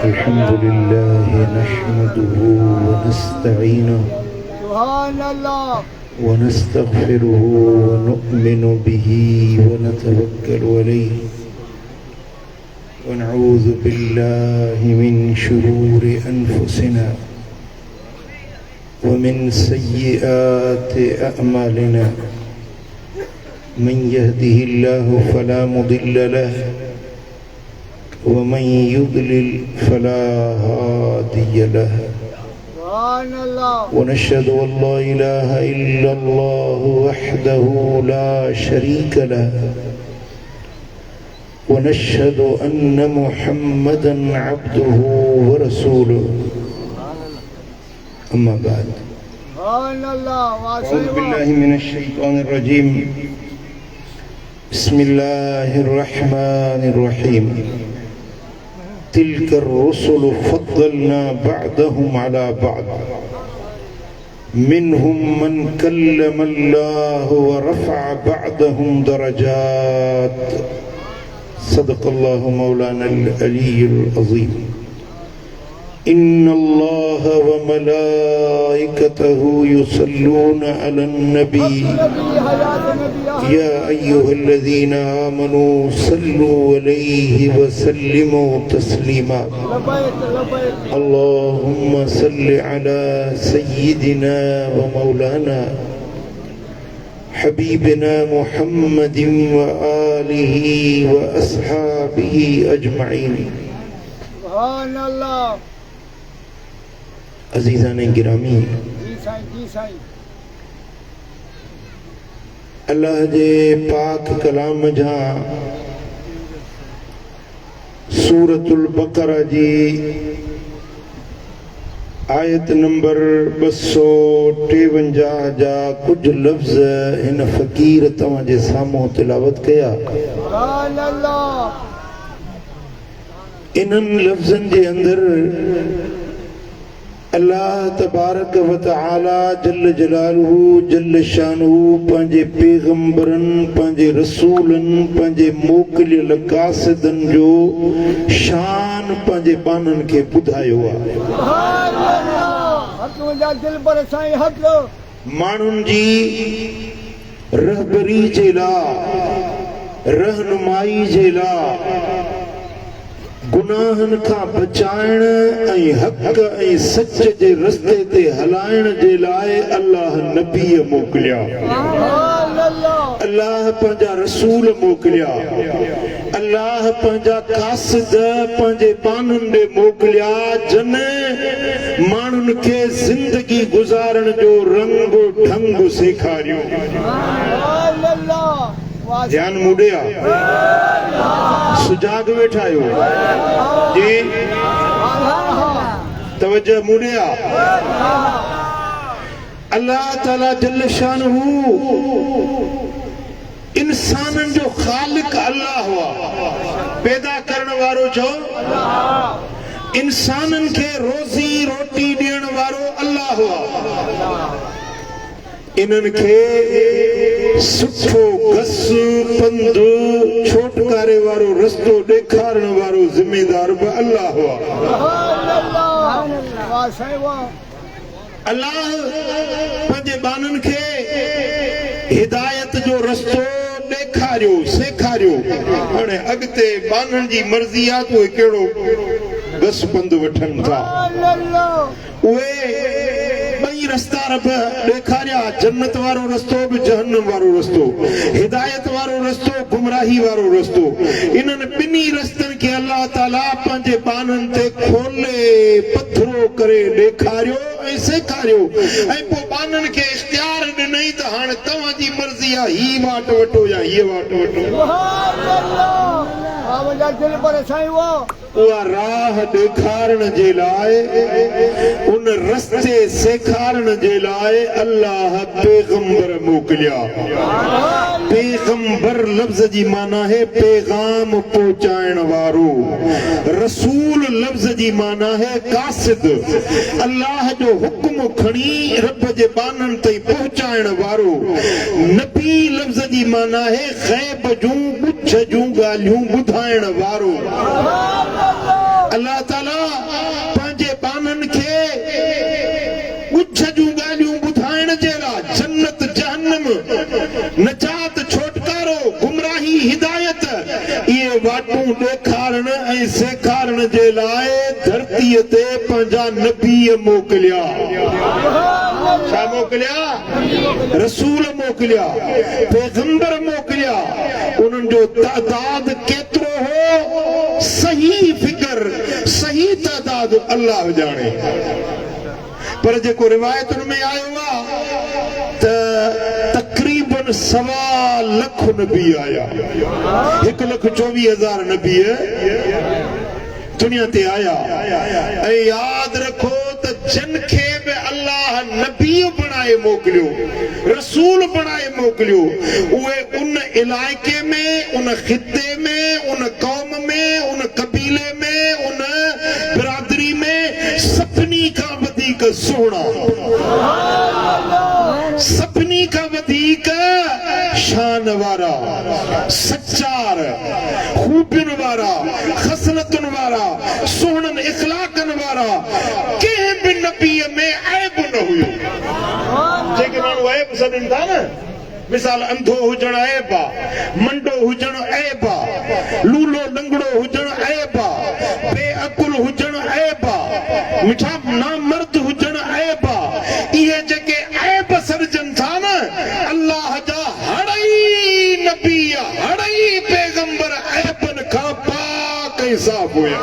अल्हम्दुलिल्लाह नहमदुहु व नस्तईनुहु व नस्तगफिरुहु व नु'मिनु बिही व नतवक्कलु अलैहि व नऊज़ु बिल्लाहि मिन शुरूरि अनफुसिना व मिन सय्यिआति अअमालिना मन यहदिहिल्लाहु फला मुदिल्ल लहु वमन युद्लिल फला हादिय लहु वनशहदु अल्ला इलाहा इल्लल्लाहु वहदहु ला शरीक लहु वनशहदु अन्न मुहम्मदन अब्दुहु व रसूलुहु अम्मा बाद अऊज़ु बिल्लाहि मिनश शैतानिर रजीम बिस्मिल्लाहिर रहमानिर रहीम तिल्कर रुसुलु फद्दलना बअदहुम अला बअद मिनहुम मन कल्लमल्लाहु व रफ़अ बअदहुम दरजात सदक़ल्लाहु मौलानल अलीयुल अज़ीम इन्नल्लाह व मलाइकतहु युसल्लूना अलन नबी या अय्युहल्लज़ीना आमनू सल्लू अलैहि व सल्लिमू तस्लीमा अल्लाहुम्मा सल्लि अला सय्यिदिना व मौलाना हबीबिना मुहम्मदिन व आलिहि व अस्हाबिहि अजमईन। सुभान अल्लाह। अज़ीज़ान गिरामी, अल्लाह जे पाक कलाम जा सूरतुल बकरा जी आयत नंबर 253 जा कुछ लफ्ज़ इन फ़कीर तव्हां जे साम्हूं तिलावत कया। इन्हनि लफ्ज़नि जे अंदर अल्लाह तबारक व तआला जल्ल जलालहू जल्ल शानहू पंहिंजे पैगंबरनि पंहिंजे रसूलनि पंहिंजे मोकिलियल कासिदनि जो शान पंहिंजे बाननि खे ॿुधायो आहे। माण्हुनि जी रहबरी जे लाइ रहनुमाई जे लाइ गुनाहनि खां बचाइण ऐं हक़ ऐं सच जे रस्ते ते हलाइण जे लाइ अल्लाह नबीअ मोकिलिया, अल्लाह पंहिंजा रसूल मोकिलिया, अल्लाह पंहिंजा कासिद पंहिंजे बाननि ॾे मोकिलिया जन माण्हुनि खे ज़िंदगी गुज़ारण जो रंग ढंग सेखारियो। ध्यान मुड़िया सुजाग वेठा आयो जी, तवज्जो मुड़िया। अल्लाह ताला जल्ल शानहू इंसाननि जो ख़ालिक अल्लाह हुआ, पैदा करण वारो जो इंसाननि खे रोज़ी रोटी ॾियण वारो अल्लाह हुआ। इन्हनि खे सुठो घस पंध छोटकारे वारो रस्तो ॾेखारण वारो ज़िम्मेदार बि अल्लाह हुआ। अल्लाह पंहिंजे बाननि खे हिदायत जो रस्तो ॾेखारियो सेखारियो। हाणे अॻिते बाननि जी मर्ज़ी आहे त उहे कहिड़ो घस पंध वठनि था। उहे ॿई रस्ता रब ॾेखारिया, जन्नत वारो रस्तो बि जहन्नम वारो रस्तो, हिदायत वारो रस्तो गुमराही वारो रस्तो। इन्हनि ॿिन्ही रस्तनि खे अल्लाह ताला पंहिंजे बाननि ते खोले पथरो करे ॾेखारियो ऐं सेखारियो ऐं पोइ बाननि खे इख़्तियार ॾिनई त हाणे तव्हांजी मर्ज़ी आहे, ही वाट वठो या हीअ वाट वठो। उहा राह ॾेखारण जे लाइ, उन रस्ते सेखारण जे लाइ अल्लाह पैगंबर मोकिलिया। पैगंबर लफ्ज़ जी माना है पैगाम पहुंचाइण वारो, रसूल लफ्ज़ जी माना है कासिद, अल्लाह जो हुक्म खणी रब जे बानन ताईं पहुंचाइण वारो। नबी लफ्ज़ जी माना है ग़ैब जूं गुछ जूं ॻाल्हियूं ॿुधाइण वारो। अल्लाह ताला पंहिंजे बानन खे गुछ जूं ॻाल्हियूं ॿुधाइण जे लाइ जन्नत जहन्नम, नजात छोटकारो, गुमराही हिदायत इहे वाटूं ॾेखारण ऐं सेखारण जे लाइ धरतीअ ते पंहिंजा नबी मोकिलिया। छा मोकिलिया? रसूल मोकिलिया, पैगंबर मोकिलिया। उन्हनि जो तादाद केतिरो हो, सही फिकर सही तादाद अल्लाह ॼाणे। पर जेको रिवायतुनि में आयो आहे त तक़रीबन 1.25 लख नबी आया, 1,24,000 नबी दुनिया ते आया। ऐं यादि रखो त जिन खे बि अल्लाह नबी बणाए मोकिलियो, रसूल बणाए मोकिलियो, उहे उन इलाइक़े में, उन ख़िते में, उन क़ौम में, उन कबीले में, उन बिरादरी में सभिनी खां वधीक सुहिणा, सभिनी खां वधीक शान वारा, सचार, खूबियुनि वारा, खसलतुनि वारा, सुहिणनि इख़लाक़नि वारा, कंहिं बि नबीअ में ऐब न हुयो। जेके माण्हू ऐब सॾनि था न, मिसाल अंधो हुजण ऐब आहे, मंडो हुजण ऐब आहे, लूलो लंगड़ो हुजण ऐब आहे, बेअकुल हुजण ऐब आहे, मिठा नामर्द हुजण ऐब आहे। इहे जेके ऐब सॾजनि था न, अल्लाह जा हड़ई नबी, हड़ई पैगंबर ऐबनि खां पाक ऐं साफ़ हुया।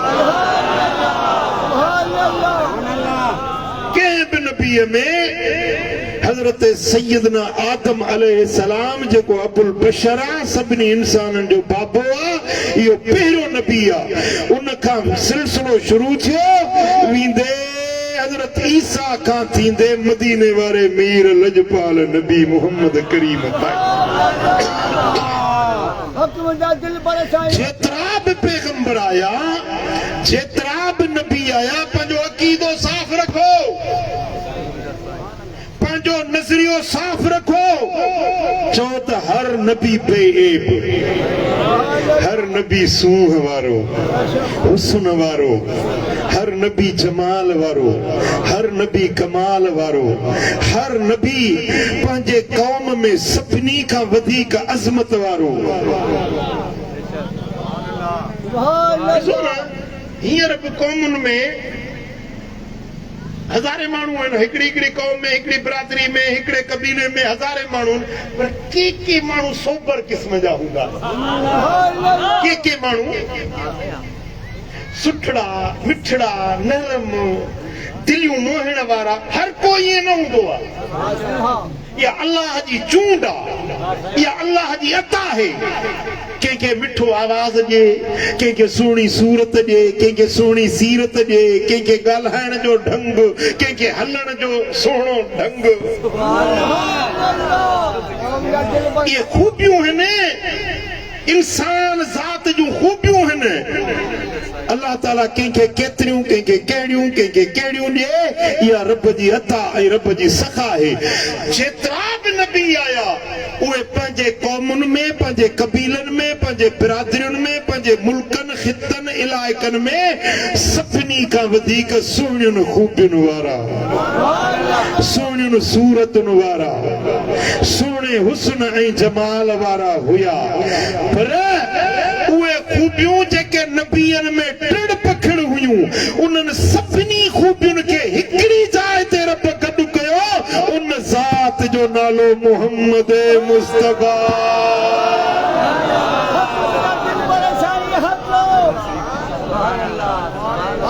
कंहिं बि नबीअ में हज़रत सैयदना आदम अलैहिस्सलाम जेको अबुल बशर आहे, सभिनी इंसाननि जो बाबो आहे, इहो पहिरियों नबी आहे। उन खां सिलसिलो शुरू थियो वेंदे हज़रत ईसा खां थींदे मदीने वारे मीर लजपाल नबी मोहम्मद करीम जेतिरा बि पैगंबर आया, जेतिरा बि नबी आया, पंहिंजो अक़ीदो साफ़ रखो, पंहिंजो नज़रियो साफ़ रखो। चओ त हर नबी बेऐब, हर नबी सूंह वारो, हुस्न वारो, हर नबी जमाल वारो, हर नबी कमाल वारो, हर नबी पंहिंजे क़ौम में सभिनी खां वधीक अज़मत वारो। हींअर बि क़ौमुनि में हज़ारे माण्हू आहिनि, हिकिड़ी हिकिड़ी क़ौम में, हिकिड़ी बिरादरी में, हिकिड़े कबीले में हज़ारे माण्हू, पर के माण्हू सोबर क़िस्म जा हूंदा, के माण्हू सुठड़ा, मिठड़ा, नरम, दिलियूं मोहण वारा, हर कोई ईअं न हूंदो आहे। इहा अल्लाह जी चूंड आहे, इहा अल्लाह जी अता आहे। कंहिंखे मिठो आवाज़ ॾे, कंहिंखे सुहिणी सूरत ॾे, कंहिंखे सुहिणी सीरत ॾे, कंहिंखे ॻाल्हाइण जो ढंग, कंहिंखे हलण जो सुहिणो ढंग। इहे खूबियूं आहिनि, इंसान ज़ात जूं खूबियूं आहिनि। अल्लाह ताला कंहिंखे केतिरियूं, कंहिंखे कहिड़ियूं, कंहिंखे कहिड़ियूं ॾिए, इहा रब जी अता ऐं रब जी सखा आहे। जेतिरा बि नबी आया उहे पंहिंजे क़ौमुनि में, पंहिंजे कबीलनि में, पंहिंजे बिरादरियुनि में, पंहिंजे मुल्कनि, ख़ितनि, इलाइक़नि में सभिनी खां वधीक सुहिणियुनि खूबियुनि वारा, सुहिणियुनि सूरतुनि वारा, सुहिणे हुस्न ऐं जमाल वारा हुया। पर उहे खूबियूं जेके नबीअनि में टिड़ पखड़ हुयूं, उन्हनि सभिनी खूबियुनि खे हिकिड़ी जाइ ते रब गॾु कयो। उन ज़ात जो नालो मोहम्मद मुस्तफा।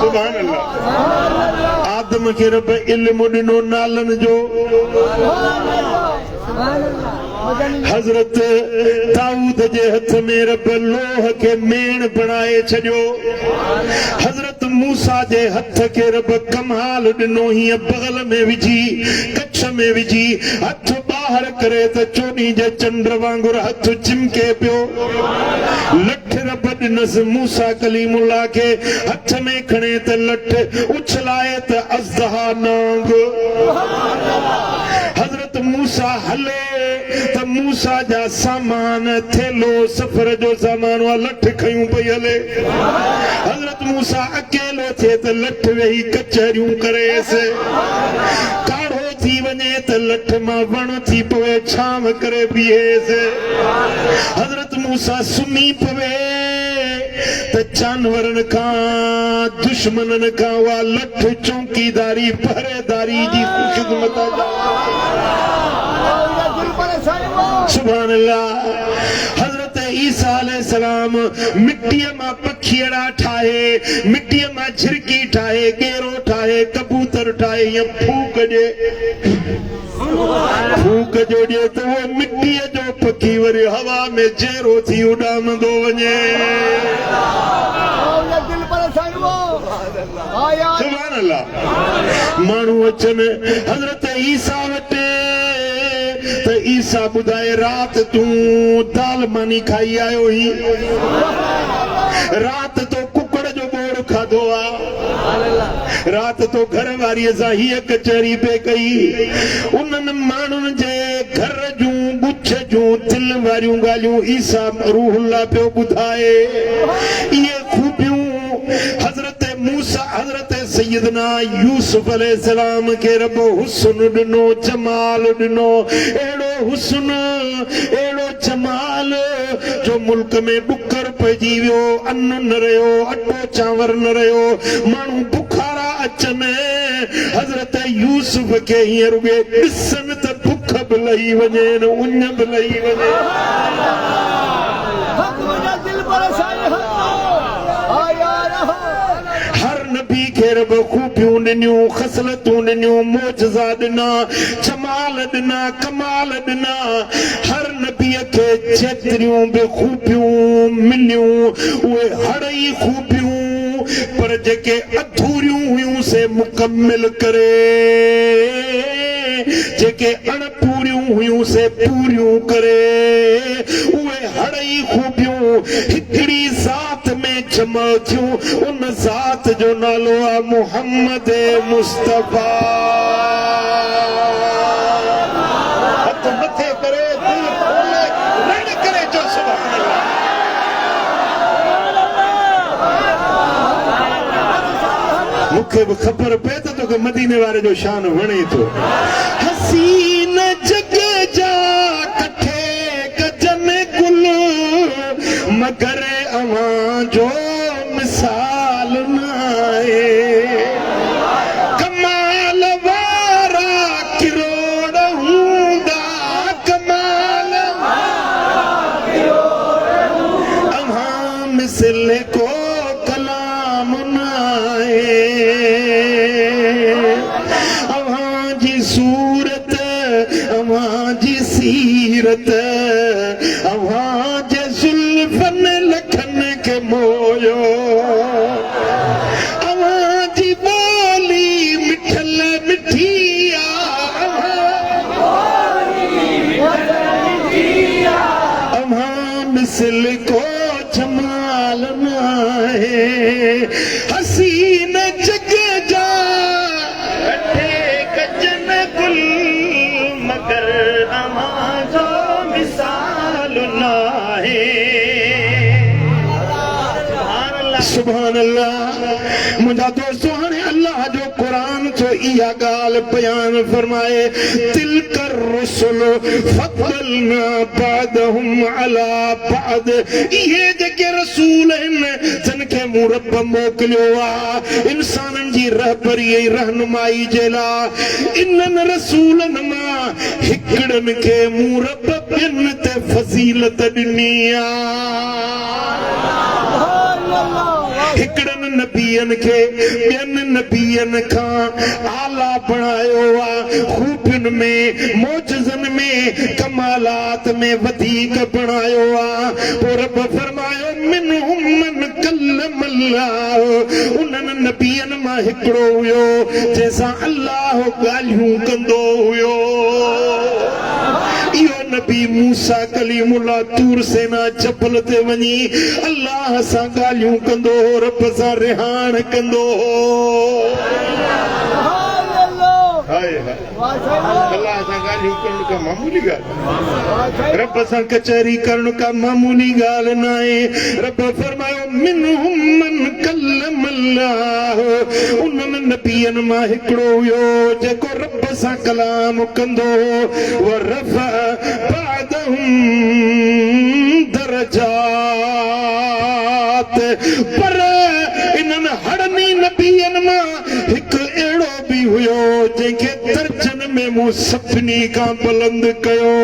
सुभान अल्लाह। आदम खे रब इल्म ॾिनो नालनि जो, हज़रत दाऊद जे हथ में रब लोह खे मेण बणाए छॾियो, हज़रत मूसा जे हथ खे रब कमाल ॾिनो, हीअं बगल में विझी, कच्छ में विझी, हथ बाहर करे त चोनी जे चंड वांगुर हथ चिमके पियो लठ रब ॾिनस मूसा कलीमुल्लाह खे हथ में खणे त लठ उछलाए त अज़हा नांग हज़रत मूसा हले त मूसा जा सामान थेलो सफ़र जो सामान वा लठ खयूं पई हले हज़रत मूसा अकेलो थे त लठ वेही कचहरियूं करेसि काढ़ो थी वञे त लठ मां वण थी पवे छांव करे बीहेसि हज़रत मूसा सुम्ही पवे त जानवरनि खां दुश्मननि खां उहा लठ चौकीदारी पहरेदारी जी ख़ुशख़िदमत सुभान अल्लाह हज़रत ईसा अलैहिस्सलाम मिट्टीअ मां पखीअड़ा ठाहे मिट्टीअ मां झिरकी ठाहे गेरो ठाहे कबूतर ठाहे या फूक ॾे फूक जो ॾे त उहो मिट्टीअ जो पखी वरी हवा में जहिड़ो थी उॾामंदो वञे सुभान अल्लाह माण्हू अचनि हज़रत ईसा वटि त ईसा ॿुधाए रात तूं दाल मानी खाई आयो ही रात तो कुकड़ जो बोड़ खाधो आ रात तो घर वारीअ सां हीअ कचहरी पे कई उन्हनि माण्हुनि जे घर जूं गुछ जूं दिल वारियूं ॻाल्हियूं ईसा रूहुल्लाह पियो ॿुधाए इहे खूबियूं हज़रत मूसा हज़रत सैयदना यूसुफ अलैहिस्सलाम के रब हुस्न ॾिनो जमाल ॾिनो अहिड़ो हुस्न अहिड़ो जमाल जो मुल्क में ॾुकर पइजी वियो अन्न न रहियो अटो चांवर न रहियो माण्हू बुखारा अचनि हज़रत यूसुफ खे हींअर रुॻे ॾिसनि त बुख बि लही वञे उञ बि लही वञे हर नबी खे रब खूबियूं ॾिनियूं ख़सलतूं ॾिनियूं मोजज़ा ॾिना जमाल ॾिना कमाल ॾिना हर नबीअ खे जेतिरियूं बि खूबियूं मिलियूं उहे हड़ई खूबियूं पर जेके अधूरियूं हुयूं से मुकमिल करे जेके अणपूरियूं हुयूं से पूरियूं करे उहे हड़ई खूबियूं हिकिड़ी ज़ात में जमा थियूं उन ज़ात जो नालो आहे मुहम्मद मुस्तफ़ा हथ मथे करे दिल खोले रण करे जो सुभान अल्लाह मूंखे बि ख़बर पए त तोखे मदीने वारे जो शान वणे थो हसीन जग जा कठे गजन गुल मगर अवां जो मिसाल न आहे कमाल वारा किरोड़ हूंदा कमाल अवां मिसल को कलाम न आहे अवां जी सूरत अवां जी सीरत अवां जे जुल्फन लखन के मोयो अवां जी बोली मिठल मिठिया अवां मिसल को जमाल न आहे हसीन जग जा कठे गजन गुल मगर अवां जो मिसाल न आहे सुभान अल्लाह मुंहिंजा दोस्तो हाणे अल्लाह जो क़ुरान जो इहा ॻाल्हि बयान फरमाए तिलकर रुसुल फद्दलना बअदहुम अला बअद इहे जेके रसूल आहिनि जिन खे मूं रब मोकिलियो आहे इंसाननि जी रहबरी ऐं रहनुमाई जे लाइ इन्हनि रसूलनि मां हिकिड़नि खे मूं रब ॿियनि ते फज़ीलत ॾिनी आहे हिकिड़नि नबियनि खे ॿियनि नबियनि खां आला बणायो आहे खूबियुनि में मोजज़नि में कमालात में वधीक बणायो आहे पोइ रब फरमायो मिनहुम मन कल्लम अल्लाह उन्हनि नबियनि मां हिकिड़ो हुयो जंहिंसां अल्लाह ॻाल्हियूं कंदो हुयो नबी मूसा कलीमुल्लाह तूर सेना जबल ते वञी अल्लाह सां ॻाल्हियूं कंदो रब सां रिहान कंदो अल्लाह सां ॻाल्हियूं करण का मामूली ॻाल्हि रब सां कचहरी करण का मामूली ॻाल्हि न आहे रब फरमायो मिनहुम मन कल्लम अल्लाह उन्हनि नबियनि मां हिकिड़ो हुयो जेको रब सां कलाम कंदो व रफ़अ बअदहुम दरजात पर इन्हनि हड़नी नबियनि मां हिकु अहिड़ो बि हुयो जंहिंखे दर्जन में मूं सभिनी खां बुलंद कयो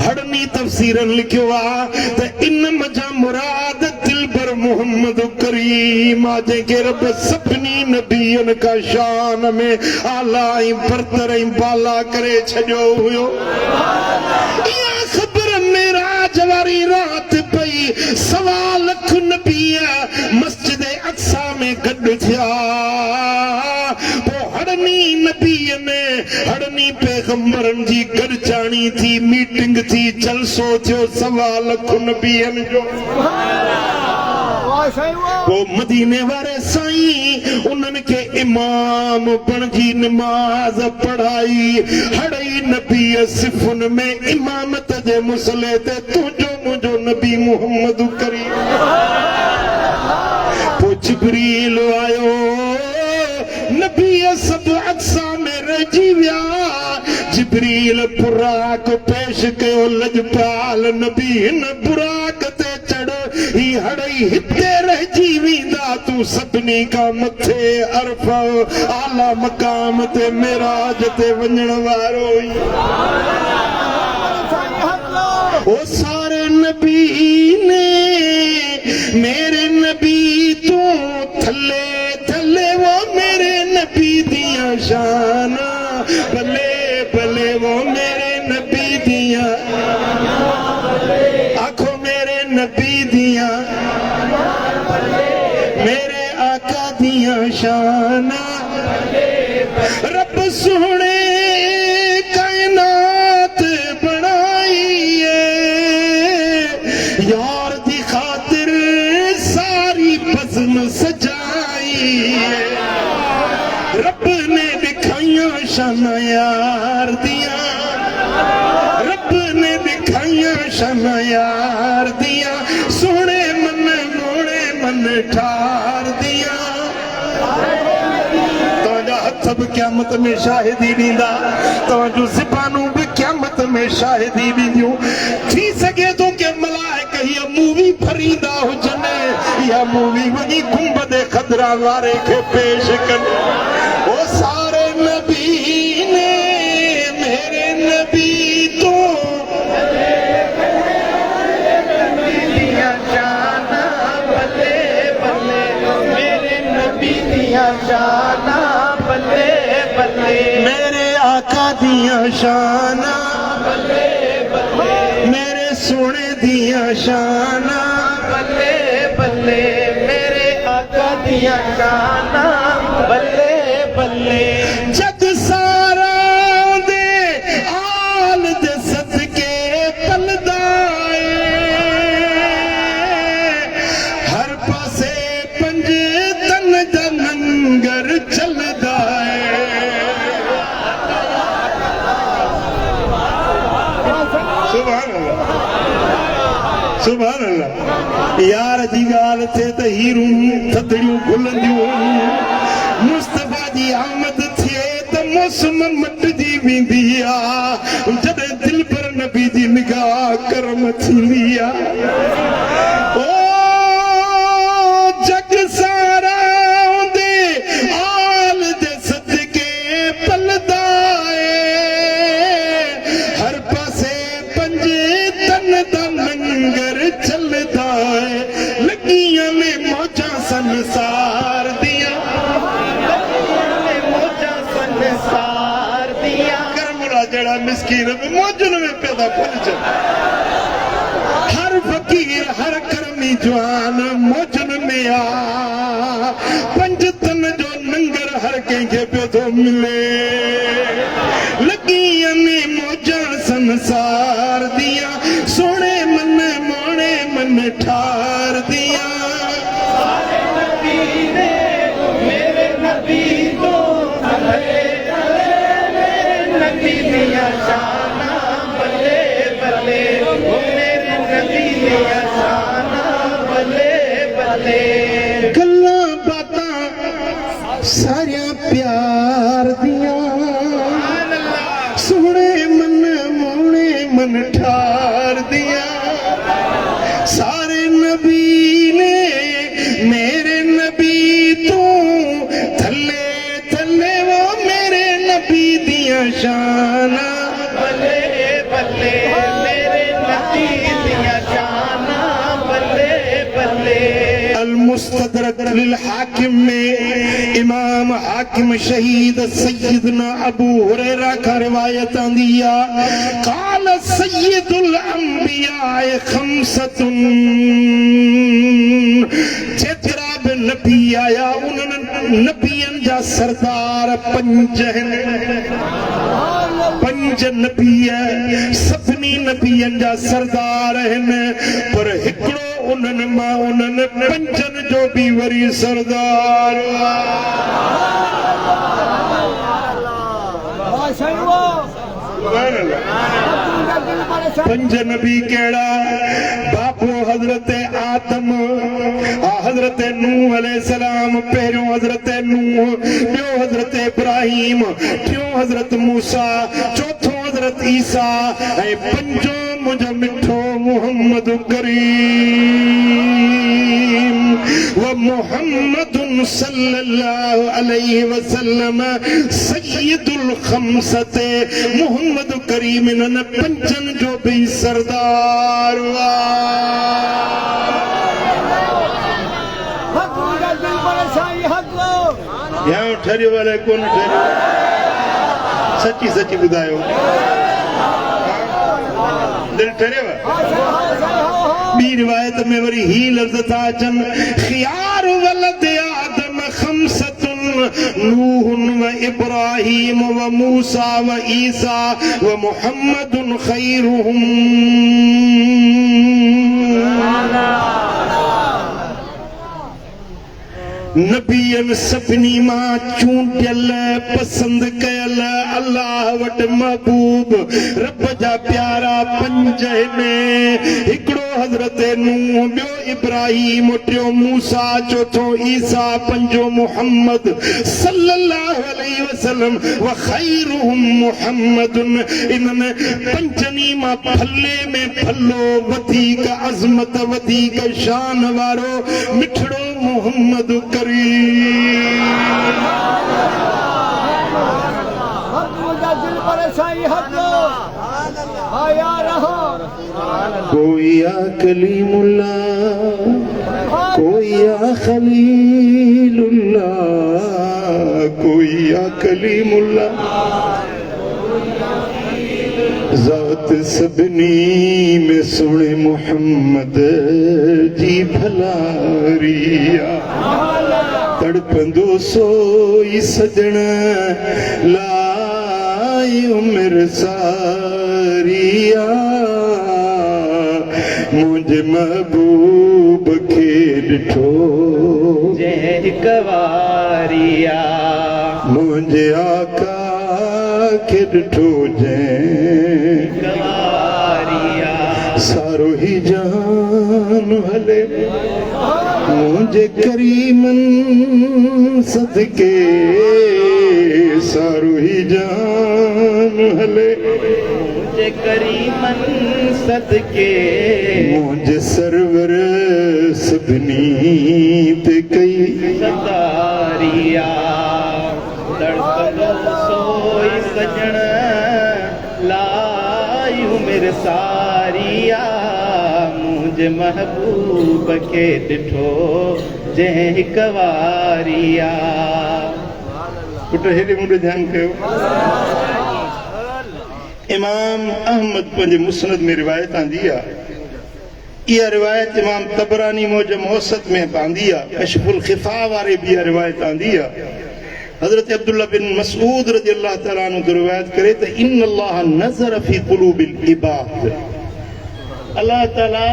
हड़नी तफ़सीरन लिखियो आहे त इन मजा मुराद दिलबर मोहम्मद करीम जंहिंखे रब सभिनी नबियनि खां शान में आला ऐं बरतर ऐं बाला करे छॾियो हुयो इहा ख़बर मेराज वारी रात पई 1.25 लख नबी मस्जिद अक्सा में गॾु थिया पोइ हड़नी नबीअ में हड़नी पैगंबरनि जी गॾिजाणी थी मीटिंग थी जलसो थियो 1.25 लख नबीअनि जो पोइ मदीने वारे साईं उन्हनि खे इमाम बणजी निमाज़ पढ़ाई हड़ई नबीअ सिफ़ुन में इमामत जे मुसले ते तुंहिंजो मुंहिंजो नबी मोहम्मद करीम पोइ जिब्रील आयो नबीअ सभु अक्सा में रहिजी विया जिब्रील बुराक पेश कयो लजपाल नबी हिन बुराक ते चढ़ ही हड़ई हिते रहिजी वेंदा तूं सभिनी खां मथे अरफ आला मकाम ते मेराज ते वञण वारो ओ सारे नबी ने मेरे नबी तू थले थले वो मेरे नबी दिया शाना भले भले वो मेरे नबी दिया आखो मेरे नबी दिया मेरे आका दिया शाना रब सोने कायनात बनाई है यार दी खातिर सारी बज़म सजाई है रब ने दिखाइया शाना यार दिया रब ने दिखाइया शाना यार दिया सोने मन मोड़े मन ठार दिया सब क़यामत में शाहिदी ॾींदा तव्हांजो ज़बानूं बि क़यामत में शाहिदी ॾींदियूं थी सघे थो के मलाइक हीअ मूवी फरींदा हुजनि इहा मूवी वञी गुंबद खदरा वारे खे पेश कनि ओ सारे नबी ने मेरे नबी तो मेरे नबी दिया जाना मेरे आका दिया शाना मेरे सोने दिया शाना बल्ले बल्ले मेरे आका दिया शाना बल्ले बल्ले जग सारा दे आल दे सदके पलदाए हर पासे पंज तन दा लंगर चलदा सुभान अल्लाह यार जी ॻाल्हि थिए त हीरूं थदड़ियूं खुलंदियूं मुस्तफ़ा जी आमद थिए त मौसम मटिजी वेंदी आहे जॾहिं दिल पर नबी जी निगाह करम थींदी आहे ओ जग सारा दे आल जे सदके पलदा हर पासे पंज तन दा लंगर चलदा लगियां ने मौजा संसार दिया करमुला जड़ा मिस्कीन में मौजन में पैदा फल चल हर फकीर हर करमी जवान मौजन में आ पंज तन जो लंगर हर कंहिंखे पियो थो मिले दिया शाना बल्ले बल्ले ओ मेरे नबी दिया शाना बल्ले बल्ले गल्लां बातां सारियां प्यार दियां सोहणे मन मोहणे मन ठार दियां सारे नबी ने मेरे नबी तू थल्ले थल्ले वो मेरे नबी दिया शाना बल्ले बल्ले मेरे नबी दिया शाना बल्ले बल्ले अल-मुस्तदरक लिल हाकिम में इमाम हाकिम शहीद सैयदना अबू हुरैरा का रिवायत आंदी है काल सैयदुल अंबिया खमसतुन जेतरा भी नबी आया उन्होंने नबियन जा सरदार पंज पंज नबी है सभनी नबियन जा सरदार हैं पर हिकड़ो उन्हनि मां उन्हनि पंजन जो भी वरी सरदार पंज नबी केड़ा बापो हजरत आदम हजरत नूह अलैहिस्सलाम पहिरियों हजरत नूह ॿियो हजरत इब्राहिम टियों हजरत मूसा चौथों हजरत ईसा ऐं पंजो मुंहिंजो मिठो मुहम्मद करीम व मुहम्मदुन सल्लल्लाहु अलैहि वसल्लम सय्यदुल खमसते मुहम्मद करीम इन्हनि पंजन जो भी सरदार यहाँ ठहरियो वाले कौन ठहरियो सच्ची सच्ची ॿुधायो दिल ठहरियो ॿी रिवायत में वरी ही लफ्ज़ था अचनि खियार वलद आदम खमसतुन नूह व इब्राहिम व मूसा व ईसा व मुहम्मदुन खैरुहुम नबियन सभनी मां चूंडियल पसंद कयल अल्लाह वट महबूब रब जा प्यारा पंज में हिकड़ो हजरत नूह ॿियो इब्राहिम टियों मूसा चौथों ईसा पंजो मुहम्मद सल्लल्लाहु अलैहि वसल्लम व खैरुहुम मुहम्मदुन इन्हनि पंजनी मां फल्ले में फल्लो वधीक अज़मत वधीक शान वारो मिठड़ो मुहम्मद कोई या कलीमुल्लाह कोई या खलीलुल्लाह कोई या कलीमुल्लाह ज़ात सभनी में सुने मुहम्मद जी भलारिया तड़पंदो सोई सजण लाई उम्र सारिया मुझे महबूब खे ॾिठो जय कवारिया मुझे आका खे ॾिठो जय कवारिया सारो ही जान हले मुझे करीमन सदके सारो ही जान हले मुझे करीमन सदके मुझे सरवर सभनी ते कई सदारिया तड़पलो सोई सजण लाई मेरे सारिया मुझे महबूब के ॾिठो जंहिं कवारिया पुट हेॾे मुंडे ध्यान कयो इमाम अहमद पंहिंजे मुस्नद में रिवायत आंदी आहे इहा रिवायत इमाम तबरानी मौजम औसत में पांदी आहे कशफुल खिफा वारे भी रिवायत आंदी आहे हजरत अब्दुल्ला बिन मसऊद रज़ी अल्लाह तआला अन्हु रिवायत करे त इन अल्लाह नज़र फी कुलूबिल इबाद अल्लाह ताला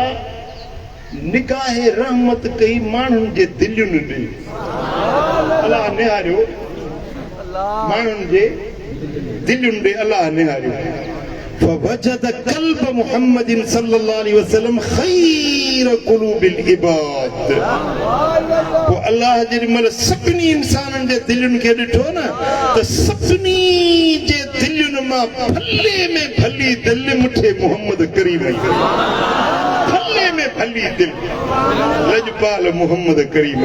निगाह रहमत कई माण्हुनि जे दिलयुनि ॾे अल्लाह निहारियो माण्हुनि जे दिलुनि ॾे अलाह निहारियो فوجد قلب محمد صلى الله عليه وسلم خير قلوب العباد وہ اللہ جے مل سبني انسانن جے دلن کے ڏٺو نا ته سبني جے دلن ما پھلے میں پھلی دل مٹھے محمد کریم پھلے میں پھلی دل لجپال محمد کریم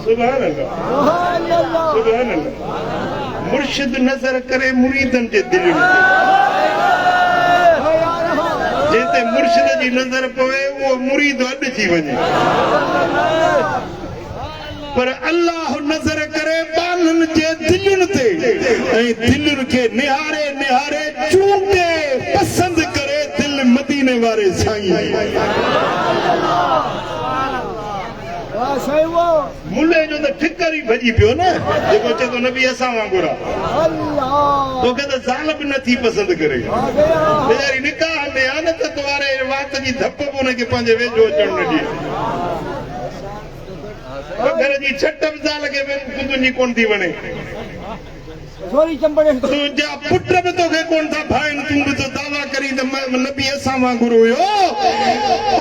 سبحان اللہ سبحان اللہ مرشد نظر کرے مریدن جے دلن جیتے مرشد جی نظر پوے وہ مرید اڈ تھی ونے پر اللہ نظر کرے بانن جے دلن تے ऐं دلن کے نہارے نہارے چونڈے پسند کرے دل مدینے وارے سائیں मुल्ले जो तो ठिकर ही भजी पियो न जेको चे तो नबी असां वांगुर तो के तो ज़ाल भी नथी पसंद करे बेचारी निकाह में आ न त तवारे वात जी धप कोन के पंहिंजे वेझो अचण न ॾिए घर जी छट ज़ाल खे तुंहिंजी कोन थी वणे तुंहिंजा पुट बि तोखे कोन था भाइनि तूं बि तो दावा करी त नबी असां वांगुर हुयो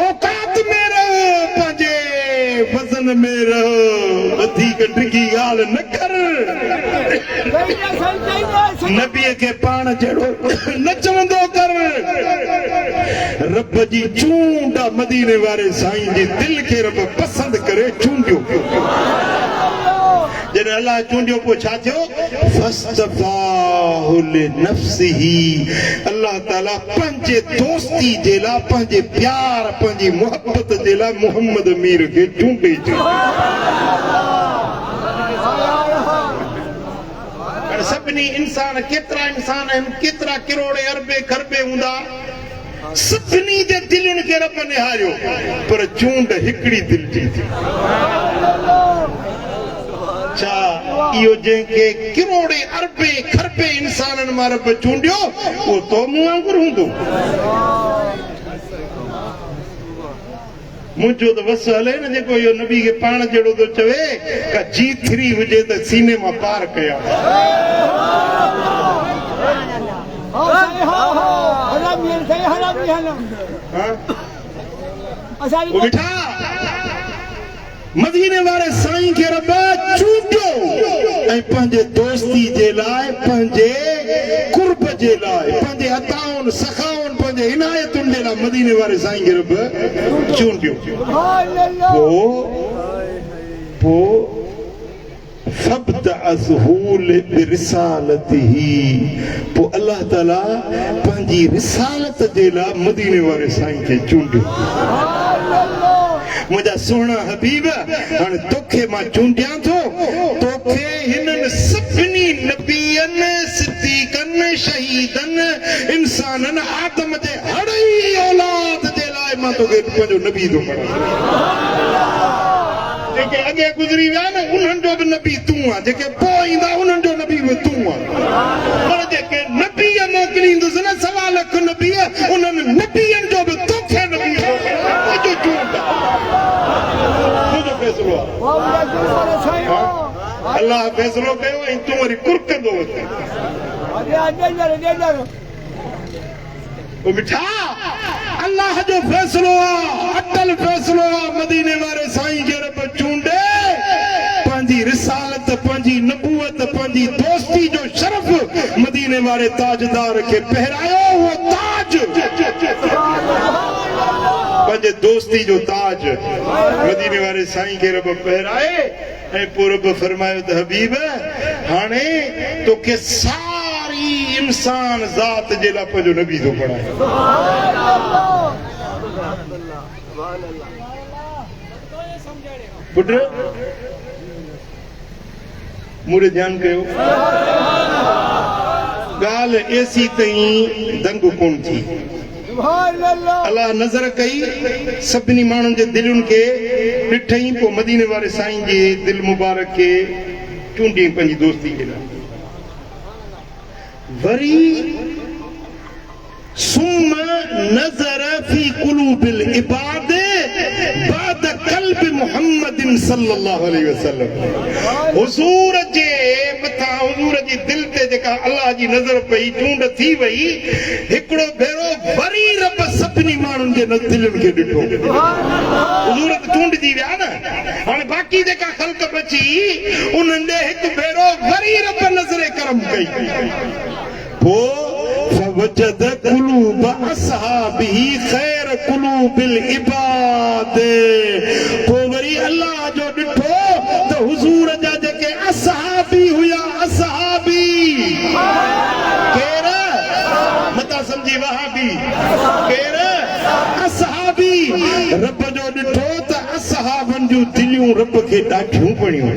औकात में रहो पंहिंजे वज़न में रहो वधीक डिघी ॻाल्हि न कर नबीअ खे पाण जहिड़ो न चवंदो कर रब जी चूंड मदीने वारे साईं जी दिल खे रब पसंदि करे चूंडियो जॾहिं अलाह चूंडियो पोइ छा थियो फस्तफाहु लिनफ्सिही अलाह ताला पंहिंजे दोस्ती जे लाइ पंहिंजे प्यार पंहिंजी मोहबत जे लाइ मोहम्मद मीर खे चूंडे सभिनी इंसान केतिरा इंसान आहिनि केतिरा किरोड़े अरबे खरबे हूंदा सभिनी जे दिलनि खे रब निहारियो पर चूंड हिकिड़ी दिल जी थी छा इहो जंहिंखे किरोड़े अरबे खरबे इंसाननि मां रब चूंडियो उहो तो मूं वांगुरु हूंदो मुंहिंजो त वस हले न जेको इहो नबी खे पाण जहिड़ो थो चवे का G3 हुजे त सीने मां पार कया मदीने वारे साईं खे रब चूंडियो ऐं पंहिंजे दोस्ती जे लाइ पंहिंजे कुर्ब जे लाइ पंहिंजे अताउनि सखाउनि पंहिंजे इनायतुनि जे लाइ मदीने वारे साईं खे रब चूंडियो पोइ पोइ अलाह ताला पंहिंजी रिसालत जे लाइ मदीने वारे साईं खे चूंडियो मुंहिंजा सुहिणा हबीब हाणे तोखे मां चूंडियां थो तोखे हिननि सभिनी नबीअनि सिद्दीक़नि शहीदनि इंसाननि आदम जे हर ई औलाद जे लाइ मां तोखे पंहिंजो नबी थो बणां जेके अॻे गुज़री विया न उन्हनि जो बि नबी तूं आहे जेके पोइ ईंदा उन्हनि जो नबी बि तूं आहे पर जेके नबीअ मोकिलींदुसि न 1.25 लख नबीअ उन्हनि नबीअनि जो बि तोखे नबी थो बणां तुंहिंजो चूंड फैसलो अल्लाह फैसलो कयो ऐं तूं वरी कुरकंदो मिठा अल्लाह जो फैसलो आहे अटल फैसलो आहे मदीने वारे साईं खे रब चूंडे पंहिंजी रिसालत पंहिंजी नबूवत पंहिंजी दोस्ती जो शरफ मदीने वारे ताजदार खे पहिरायो उहो ताज पंहिंजे दोस्ती जो ताज मदीने वारे साईं खे रब पहिराए ऐं पोइ रब फरमायो त हबीब हाणे तोखे सारी इंसान ज़ात जे लाइ पंहिंजो नबी थो बणाए पुट मूंखे ध्यानु कयो ॻाल्हि एसी ताईं दंग कोन थी अल्लाह नज़र कई सभिनी माण्हुनि जे दिलुनि खे ॾिठई पोइ मदीने वारे साईं जे दिल मुबारक खे चूंडी पंहिंजी दोस्ती जे लाइ वरी सुम नज़र फी कुलूबिल इबाद बाद क़ल्ब मुहम्मद मुहम्मदिन सल्लल्लाहु अलैहि वसल्लम हुजूर जे मथा हुजूर जी दिल ते जेका अल्लाह जी नज़र पई चूंड थी वई हिकड़ो भेरो वरी रब सभिनी माण्हुनि जे दिलनि खे ॾिठो हुजूर चूंड थी विया न हाणे बाक़ी जेका ख़ल्क़ बची उन्हनि ॾे हिकु भेरो वरी रब नज़र करम कई فوجد قلوب اصحابه خير قلوب العباد وری اللہ جو ڈٹھو تو حضور جا جے اصحابی ہویا اصحابی کیرا متا سمجھی وہابی کیرا اصحابی رب جو ڈٹھو تو اصحابن جو دلیوں رب کے ڈاٹھیوں پڑیوں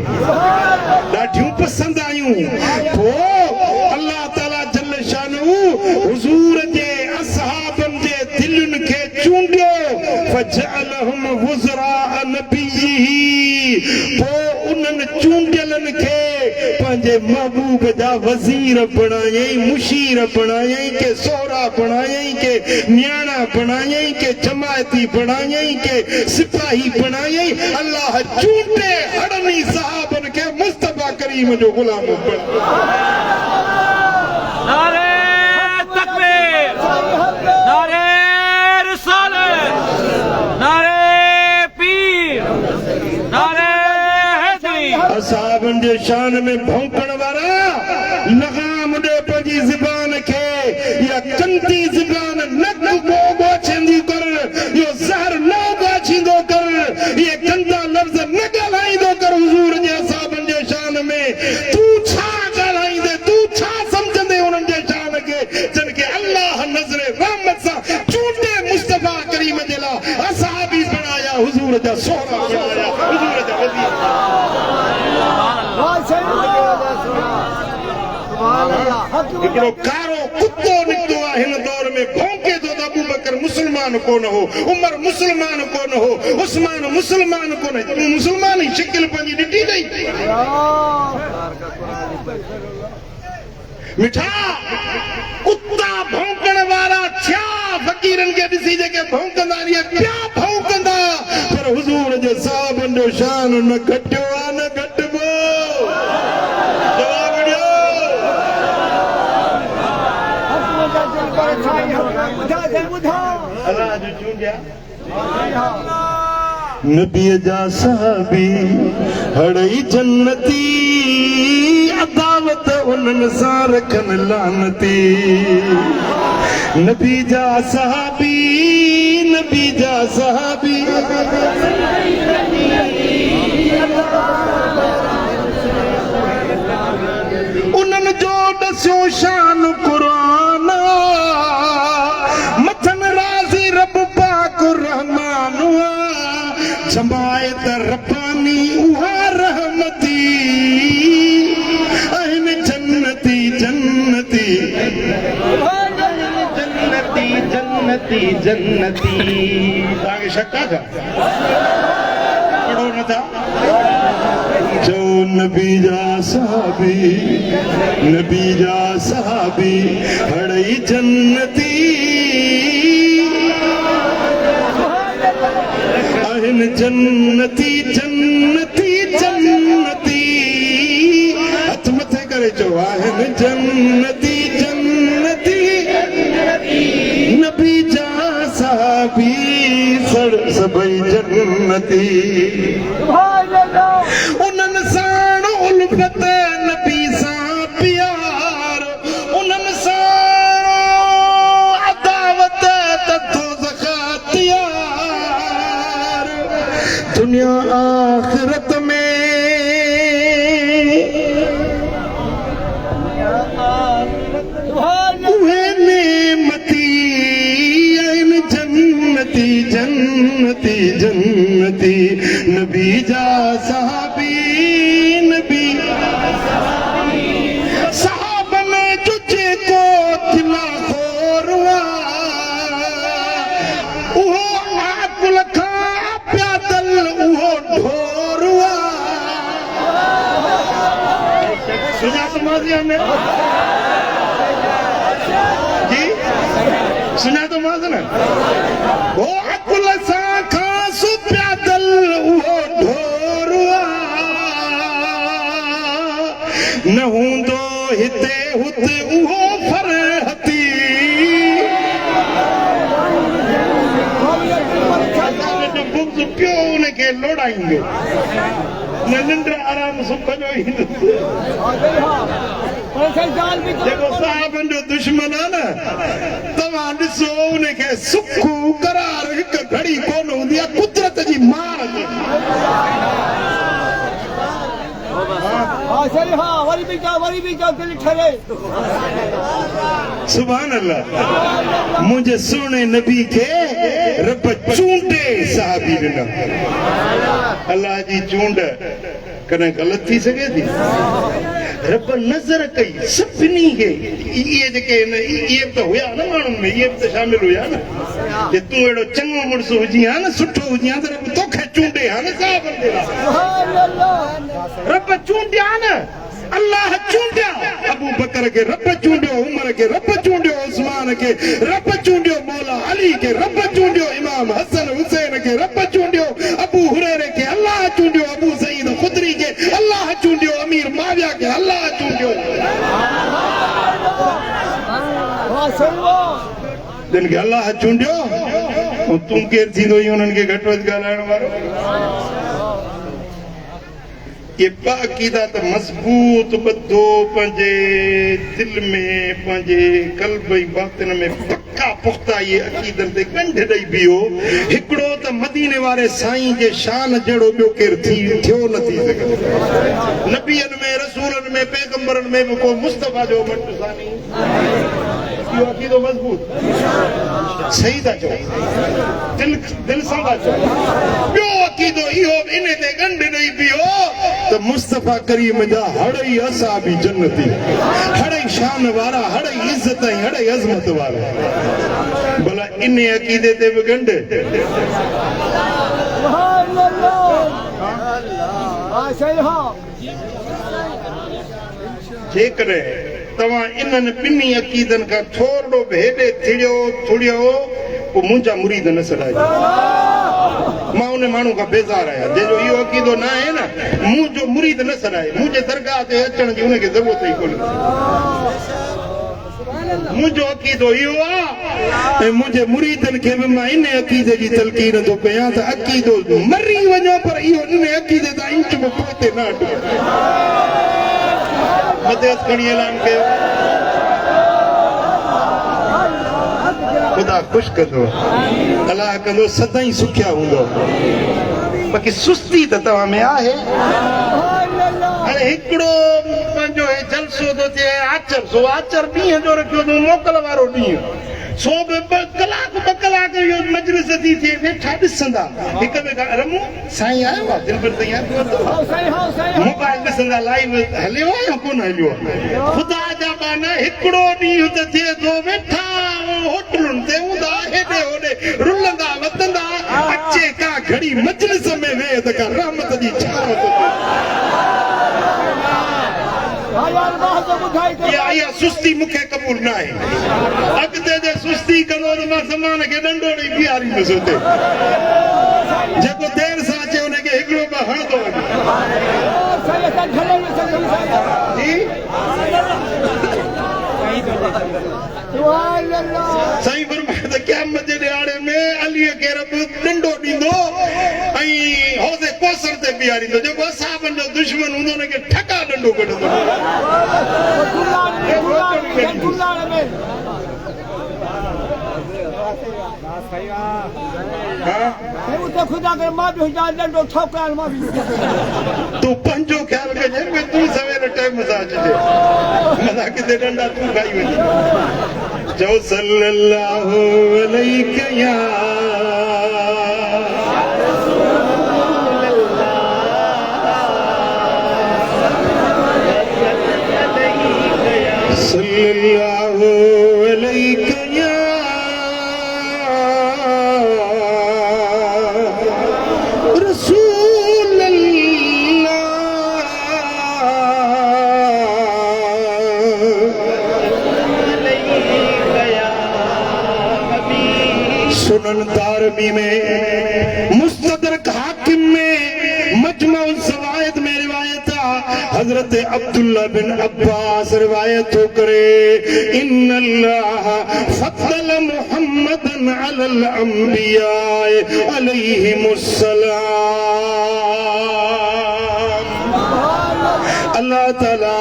ڈاٹھیوں پسند آیوں اللہ تعالی हुजूर जे असहाबन जे दिलनि खे चूंडियो फजअलहुम वज़रा नबी पोइ उन्हनि चूंडियलनि खे पंहिंजे महबूब जा वज़ीर बणायई मुशीर बणायई के सोहरा बणायई के न्याणा बणायई के जमायती बणायई के सिपाही बणायई अल्लाह चूंडे हड़नी सहाबन खे मुस्तफा करीम जो गुलाम बणायो नारे तकबीर नारे रिसालत नारे पीर नारे हैदरी असहाबन जे शान में भौंकण वारा लगाम ॾे पंहिंजी ज़बान खे या कंदी ज़बान न गोगो छंदी कर यो ज़हर न गाछींदो कर ये गंदा लफ़्ज़ न ॻाल्हाईंदो कर हुजूर जे असहाबन जे शान में तू छा ॻाल्हाईंदे तू छा जिनके अल्लाह नजरे रहमत सा चूंडे मुस्तफा करीम जे ला असहाबी बनाया हुजूर जा सोहरा बनाया हुजूर जा वज़ीर हिकिड़ो कारो कुत्तो निकितो आहे हिन दौर में भौंके थो त अबू बकर मुस्लमान कोन हो उमर मुस्लमान कोन हो उस्मान मुस्लमान कोन तूं मुस्लमान जी शिकिल पंहिंजी ॾिठी अथई मिठा कुत्ता भौंकण वारा थिया फ़कीरनि खे ॾिसी जेके भौंकंदा इहे पिया भौंकंदा पर हुजूर जे साहबनि जो शान न घटियो आहे न घटिबो जवाब ॾियो अल्लाह जो चूंडिया नबीअ जा सहाबी हड़ई जन्नती अदावत उन्हनि सां रखनि लानती नबी जा सहाबी नबी जा सहाबी उन्हनि जो ॾसियो शान क़ुरान मथन राज़ी रब पाक रहमान जमायत रब्बानी उहा रहमती आहिनि जन्नती जन्नती जन्नती जन्नती जन्नती तव्हांखे शक आहे छा पढ़ो नथा जो नबी जा सहाबी हड़ई जन्नती आहिनि जन्नती जन्नती जन्नती हथ मथे करे चओ आहिनि जन्नती जन्नती नबी जा सहाबी सभई जन्नती उन्हनि सां उल्फत नबी सां प्यार उन्हनि सां अदावत दोज़ख तियार दुनिया आखिरत में उहे नेमती आहिनि जन्नती जन्नती जन्नती नबी जा सहाबी नबी सहाबन जो जेको दिला खोरवा उहो आकुल खां प्यादल उहो ढोरवा सुञातो माज़िया में जी सुञातो माज़ न वो अकुल सां खां सु प्यादल उहो ढोर हुते उहो फरहती बुग्ज़ पियो उनखे लोड़ाईंदो न निंड आराम सुख जो ईंदो जेको साहिबनि जो दुश्मन आहे न तव्हां ॾिसो उनखे सुख करार हिकु घड़ी कोन हूंदी आहे कुदरत जी मार सुभान अल्लाह मुझे सोने नबी के रब चूंडे साहबी ॾिना अल्लाह जी चूंड कॾहिं ग़लति थी सघे थी रब नज़र कई सभिनी खे इहे जेके इहे बि त हुया न माण्हुनि में इहे बि त शामिल हुया न जे तूं अहिड़ो चङो मुड़ुसु हुजी हा न सुठो हुजी हा त रब तोखे चूंडे हा न साहबनि जे लाइ रब चूंडिया न अल्लाह चूंडिया अबू बकर के रब चूंडियो उमर के रब चूंडियो उस्मान के रब चूंडियो मौला अली के रब चूंडियो इमाम हसन हुसैन के रब चूंडियो अबू हुरैरे के अल्लाह चूंडियो अबू सईद खुदरी के अल्लाह चूंडियो अमीर माविया के अल्लाह चूंडियो जिन के अल्लाह चूंडियो तूं केर थींदो उन्हनि खे घटि वधि ॻाल्हाइण वारो ये अक़ीदा त मज़बूत ॿधो पंहिंजे दिल में पंहिंजे क़ल्ब ऐं बातिन में पक्का पुख्ता ये अक़ीदनि ते गंढ ॾेई बीहो हिकिड़ो त मदीने वारे साईं जे शान जहिड़ो ॿियो केरु थियो न थी सघे नबीअनि में रसूलनि में पैगंबरनि में बि को मुस्तफ़ा जो मटसानी इहो अक़ीदो मज़बूत सही था चओ दिल सां था चओ ॿियो अक़ीदो इहो इन ते गंढ ॾेई बीहो त मुस्तफ़ा करीम जा हड़ई असाबी जन्नती हड़ई शान वारा हड़ई इज्जत ऐं हड़ई अज़मत वारा भला इन अक़ीदे ते बि गंढ जेकॾहिं तव्हां इन्हनि ॿिन्ही अक़ीदनि खां थोरो बि हेॾे थुड़ियो पोइ मुंहिंजा मुरीद न सॾाइजो मां उन माण्हू खां बेज़ार आहियां जंहिंजो इहो अक़ीदो न आहे न मुंहिंजो मुरीद न सॾाए मुंहिंजे दरगाह ते अचण जी उनखे ज़रूरत ई कोन्हे मुंहिंजो अक़ीदो इहो आहे ऐं मुंहिंजे मुरीदनि खे बि मां इन अक़ीदे जी तलक़ीन थो कयां त अक़ीदो मरी वञो पर इहो इन अक़ीदे तां इंच बि पोइते न हटो मदद खणी ऐलान कयो ख़ुदा ख़ुशि कंदो अलाह कंदो सदाईं सुखिया हूंदो बाक़ी सुस्ती त तव्हां में आहे हाणे हिकिड़ो पंहिंजो जलसो थो थिए आचर ॾींहं जो रखियो अथऊं मोकल वारो ॾींहुं सो बि ॿ कलाक इहो मजलिस थी थिए वेठा ॾिसंदा हिक ॿिए खां रमू साईं आयो आहे दिलि भर ताईं मोबाइल ॾिसंदा लाइव हलियो आहे या कोन हलियो आहे ख़ुदा जा बाना हिकिड़ो ॾींहुं त थिए थो वेठा होटलुनि ते हूंदा हेॾे होॾे रुलंदा वधंदा अचे का घड़ी मजलिस में वेह त का रहमत जी छांव थो इहा सुस्ती मूंखे क़बूल न आहे अॻिते जे सुस्ती कंदो त मां ज़मान खे डंडो ॾेई बीहारींदुसि हुते जेको देरि सां अचे हुनखे हिकिड़ो ॿ हणंदो साईं फरमाए त क़यामत जे ॾियारे में अलीअ खे रब डंडो ॾींदो ऐं हौज़े कौसर ते बीहारींदो जेको असाबनि जो दुश्मन हूंदो हुनखे ठका डंडो कढंदो तूं पंहिंजो ख़्यालु कजे तूं सवेर टाइम सां अचिजे मना किथे डंडा तूं खाई वञे चओ सल्लल्लाहु अलैहि या सल्लल्लाहु अलैहि या रसूल सुनन दारमी में मुस्तदरक हाकिम में मजमुअ ज़वाइद में रिवायत हजरत अब्दुल्ला बिन अब्बास रिवायत हो करे इन्नल्लाह फद्दल मुहम्मदन अलल अंबिया अलैहिमुस्सलाम। अल्लाह ताला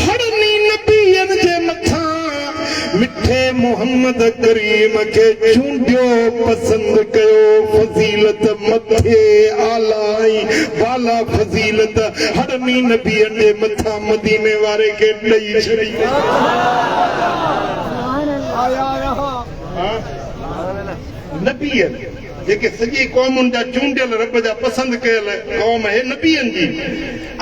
हरनी नबियन जे मथा मिठे मोहम्मद करीम के चूंडियो पसंद कयो फजीलत मथे आलाई बाला फजीलत हरनी नबियन जे मथा मदीने वारे के ॾई छड़ी। नबियन जेके सॼी क़ौमुनि जा चूंडियल रब जा पसंद कयल क़ौम है नबियन जी।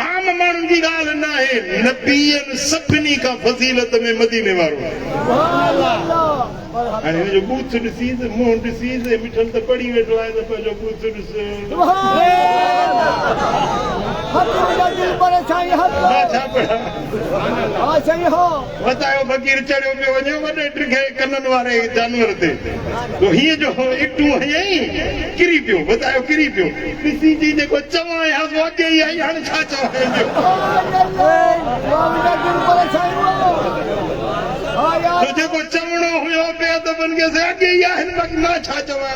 आम माण्हुनि जी ॻाल्हि न आहे। नबियन सभिनी खां फज़ीलत में मदीने वारो। हाणे हिनजो बूथ ॾिसीस मुंहुं ॾिसीस मिठल त पढ़ी वेठो आहे त पंहिंजो बूथ ॾिस। बतायो फ़कीर चढ़ियो पियो वञे वॾे टिखे कननि वारे जानवर ते तो हीअं जो इटूं हयई किरी पियो। बतायो किरी पियो ॾिसी जी जेको चवां अॻे ई आई हाणे छा चवां। तो जेको चवणो हुयो बेअदबनि खे अॻे ई आहिनि बाक़ी मां छा चवां।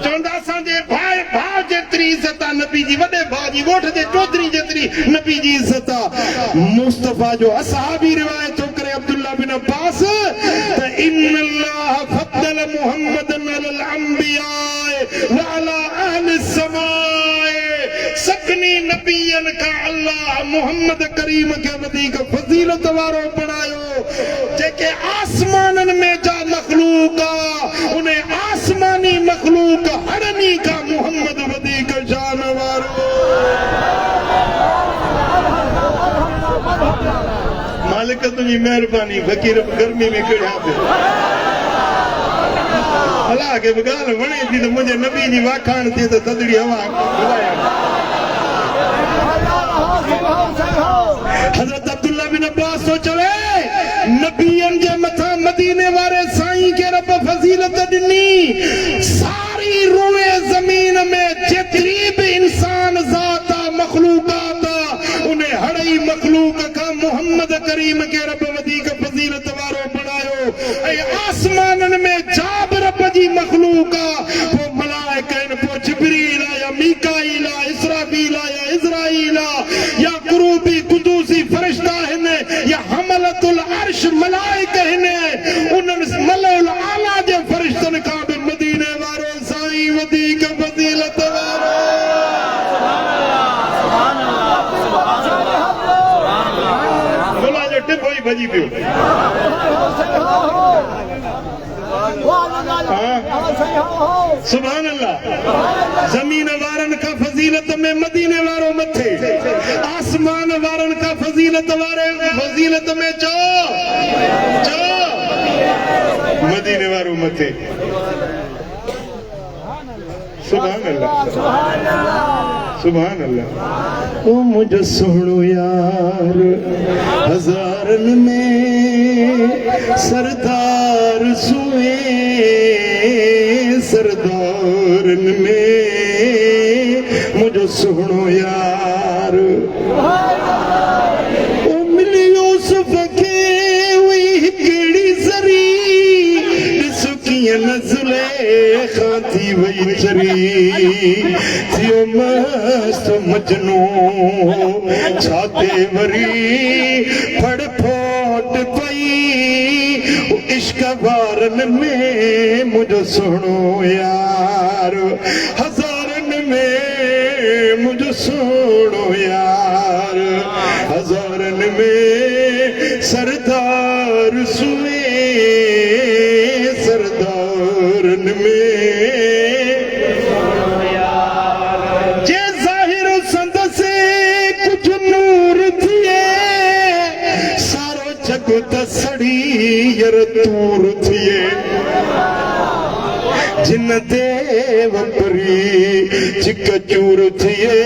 चवंदा असांजे भाउ जेतिरी इज़त आहे नबी जी वॾे भाउ जी ॻोठ जे चौधरी जेतिरी नबी जी इज़त आहे। मुस्तफ़ा जो असहाबी रिवायत थो करे अब्दुल्ला बिन अब्बास त इन्नल्लाह फद्दल मुहम्मदन अलल अंबिया व अला अहलि समाए। सभिनी नबियन खां अल्लाह मोहम्मद करीम खे वधीक फज़ीलत वारो बणायो। जेके आसमाननि में जा मखलूक आहे उन आसमानी मखलूक हरनी खां मोहम्मद वधीक शान वारो। मालिक तुंहिंजी महिरबानी फ़कीर गर्मी में किढ़िया पियो। अलाह खे बि ॻाल्हि वणे थी त मुंहिंजे नबी जी वाखाण थी त थधड़ी हवा हलाया। हज़रत अब्दुल्ला बिन अब्बास तो चवे नबियन जे मथा मदीने वारे साईं के रब फजीलत ॾिनी। सारी रुए ज़मीन में जेतिरी बि इंसान ज़ात मखलूकात उन हड़ई मखलूक खां मोहम्मद करीम के रब वधीक फजीलत वारो बणायो। ऐं आसमाननि में जा बि रब जी मखलूक आहे पोइ मलाइका आहिनि पोइ जिब्रील आहे या मीकाईल आहे इसराफील आहे या इज़राईल आहे या कुरूबी कुदूसी फरिश्ता आहिनि या हमलतुल अर्श मलाइका आहिनि। उन्हनि मलउल आला जे फरिश्तनि खां बि मदीने वारो साईं वधीक फज़ीलत वारो। भला जो टिपो ई भॼी पियो। सुभान अल्लाह। ज़मीन वारनि खां फज़ीलत में मदीने वारो मथे आसमान वारनि खां फज़ीलत वारे फज़ीलत में चो मदीने वारो मथे। सुभान अल्लाह सुभान अल्लाह। ओ मुझे सोहणो यार हज़ारनि में सरदार सुए सरदारनि में मुझे सोहणो यार। ओ मिली यूसुफ खे हुई हिकिड़ी ज़री ॾिस कीअं न ज़ुलेखा थी वई चरी थियो मस्त मजनू छाते वरी फड़ फोट पई इश्क वारनि में मुझो सोहणो यार। हज़ारनि में मुझो सोहणो यार। हज़ारनि में सरदार सुए सरदारनि में जे ज़ाहिर संदसे कुछ नूर थिए सारो जग त सड़ी यर तूर थिए। जिन देव परी चिक चूर थिए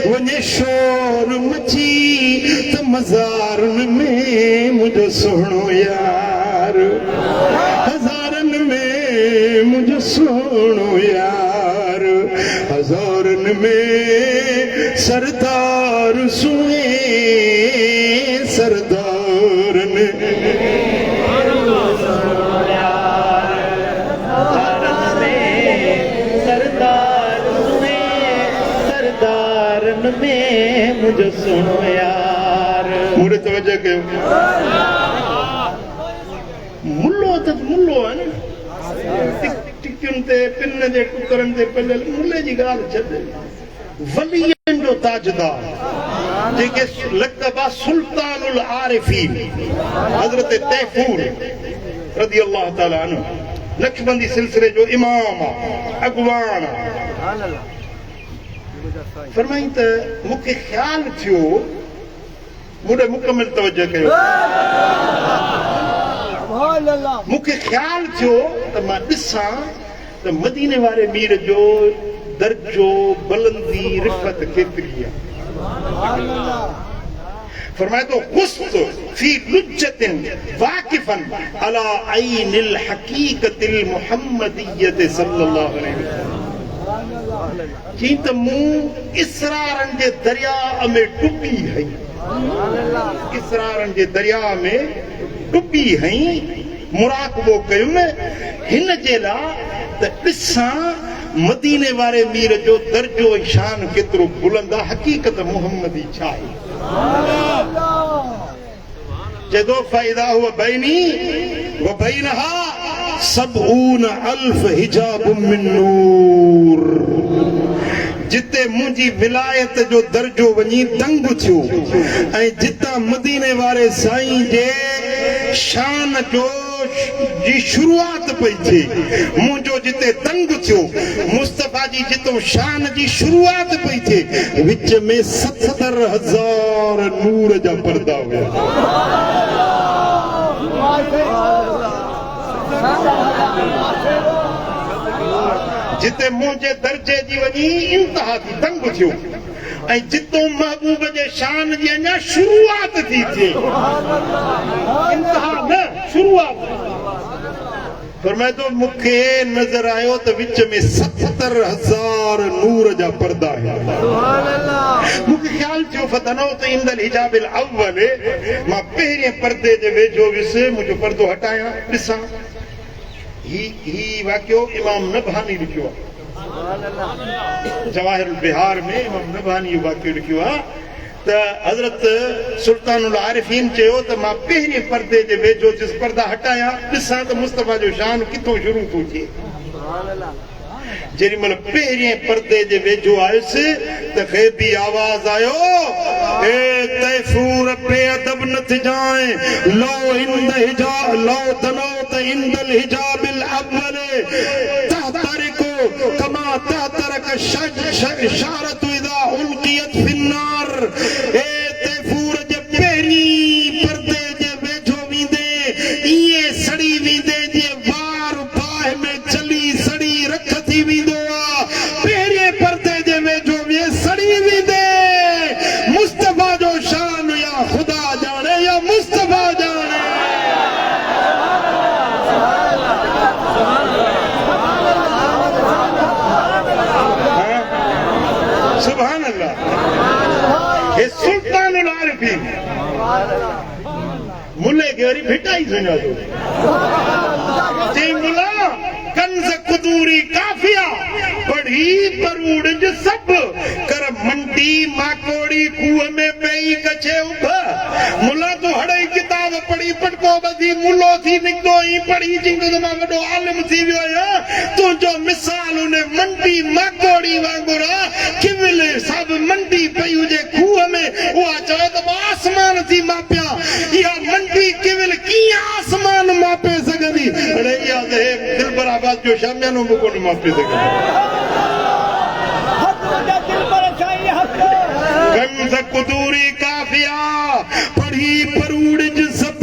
वञे शोर मची त मज़ारनि में मुझो सोहणो यार। हज़ारनि में मुझो सोहणो यार। हज़ारनि में सरदार मुझे सुनो यार मुझे तवज्जो कयो मुल्लो त मुल्लो है ना टिक्कियुनि ते पिन जे टुकरनि ते पलियल मुल्ले जी ॻाल्हि छॾ वलियनि जो ताजदार जेके लक़बा सुल्तानुल आरिफीन हज़रत तैफूर रज़ी अल्लाह ताला अन्हु नक्शबंदी सिलसिले जो इमाम अगवान फरमाई त मूंखे ख़्यालु थियो मुझे मुकम्मल तवज्जो कयो मूंखे ख़्यालु थियो त मां ॾिसां त मदीने वारे मीर जो दर्जो बुलंदी रिफ़त केतिरी आहे फरमाए तो ख़ुस्त फी लुज्जतिन वाक़िफ़न अला ऐनिल हक़ीक़तिल मुहम्मदियत सल्लल्लाहु अलैहि वसल्लम चई त मूं इसरारनि जे दरिया में डुबी हई इसरारनि जे दरिया में डुबी हई मुराक़बो कयुमि हिन जे लाइ त ॾिसां मदीने वारे मीर जो दर्जो ऐं शान केतिरो बुलंद आहे हक़ीक़त मुहम्मदी छा आहे जदो फ़ाइदा हुआ बैनी व बैनहा सबऊन अल्फ हिजाब मिन नूर जिते मुंहिंजी विलायत जो दर्जो वञी दंग थियो ऐं जितां मदीने वारे साईं जे शान जो जी शुरुआत पई थिए मुंहिंजो जिते दंग थियो मुस्तफ़ा जी जितो शान जी शुरुआत पई थिए विच में 70,000 नूर जा पर्दा हुया जिते मुंहिंजे दर्जे जी वञी इंतहा थी दंग थियो ऐं जितो महबूब जे शान जी अञा शुरुआत थी थिए इंतहा न शुरुआत फरमाए तो मूंखे नज़र आयो त विच में 70,000 नूर जा पर्दा आहिनि मूंखे ख़्यालु थियो फतनो त इंदल हिजाबिल अव्वल मां पहिरें पर्दे जे वेझो वियुसि मुंहिंजो पर्दो हटायां ॾिसां ही वाक़ियो इमाम नबहानी लिखियो आहे जवाहिरुल बिहार में इमाम नबहानी इहो वाक़ियो लिखियो आहे त हज़रत सुल्तानुल आरिफीन चयो त मां पहिरें पर्दे जे वेझो जिस पर्दा हटायां ॾिसां त मुस्तफ़ा जो शान किथों शुरू थो थिए जेॾी महिल पहिरें पर्दे जे वेझो आयुसि त ग़ैबी आवाज़ आयो ए तैफूर बेअदब न थिजाए लो इंद हिजाब लो तनो त इंदल हिजाबिल अव्वल तहतरिको कमा तहतरक इशारत इदा उल्कियत फिन्नार ए तैफूर जे पहिरीं पर्दे जे वेझो वींदे इए सड़ी वींदे जे वार बाह में चली सड़ी रख थी वींदो आहे पहिरें पर्दे जे वेझो वीए सड़ी वींदे मुस्तफ़ा जो शान या ख़ुदा जाने या मुस्तफ़ा जाने सुभान अल्लाह हे सुल्तानुल आरिफीन मुल्ले के वरी भिटाई सुञा थो चई मुला कंज़ कुदूरी काफ़िया पढ़ी परूड़ज सब कर मंडी माकोड़ी कुएं में पई कछे उभ मुला तो हड़ई किताब पढ़ी पटको बधी मुलो थी निकतो ई पढ़ी जिंदो त मां वडो आलिम थी वियो आहियां तुंहिंजो मिसाल उन मंडी माकोड़ी वांगुरु किविल सब मंडी पई हुजे खूह में उहा चवे त आसमान थी मापिया इहा मंडी किविल कीअं आसमान मापे सघंदी अड़े इहा त दिलबर आबाद जो शामियानो बि कोन मापे सघंदी कंज़ कुदूरी काफ़िया पढ़ी परूड़ज सब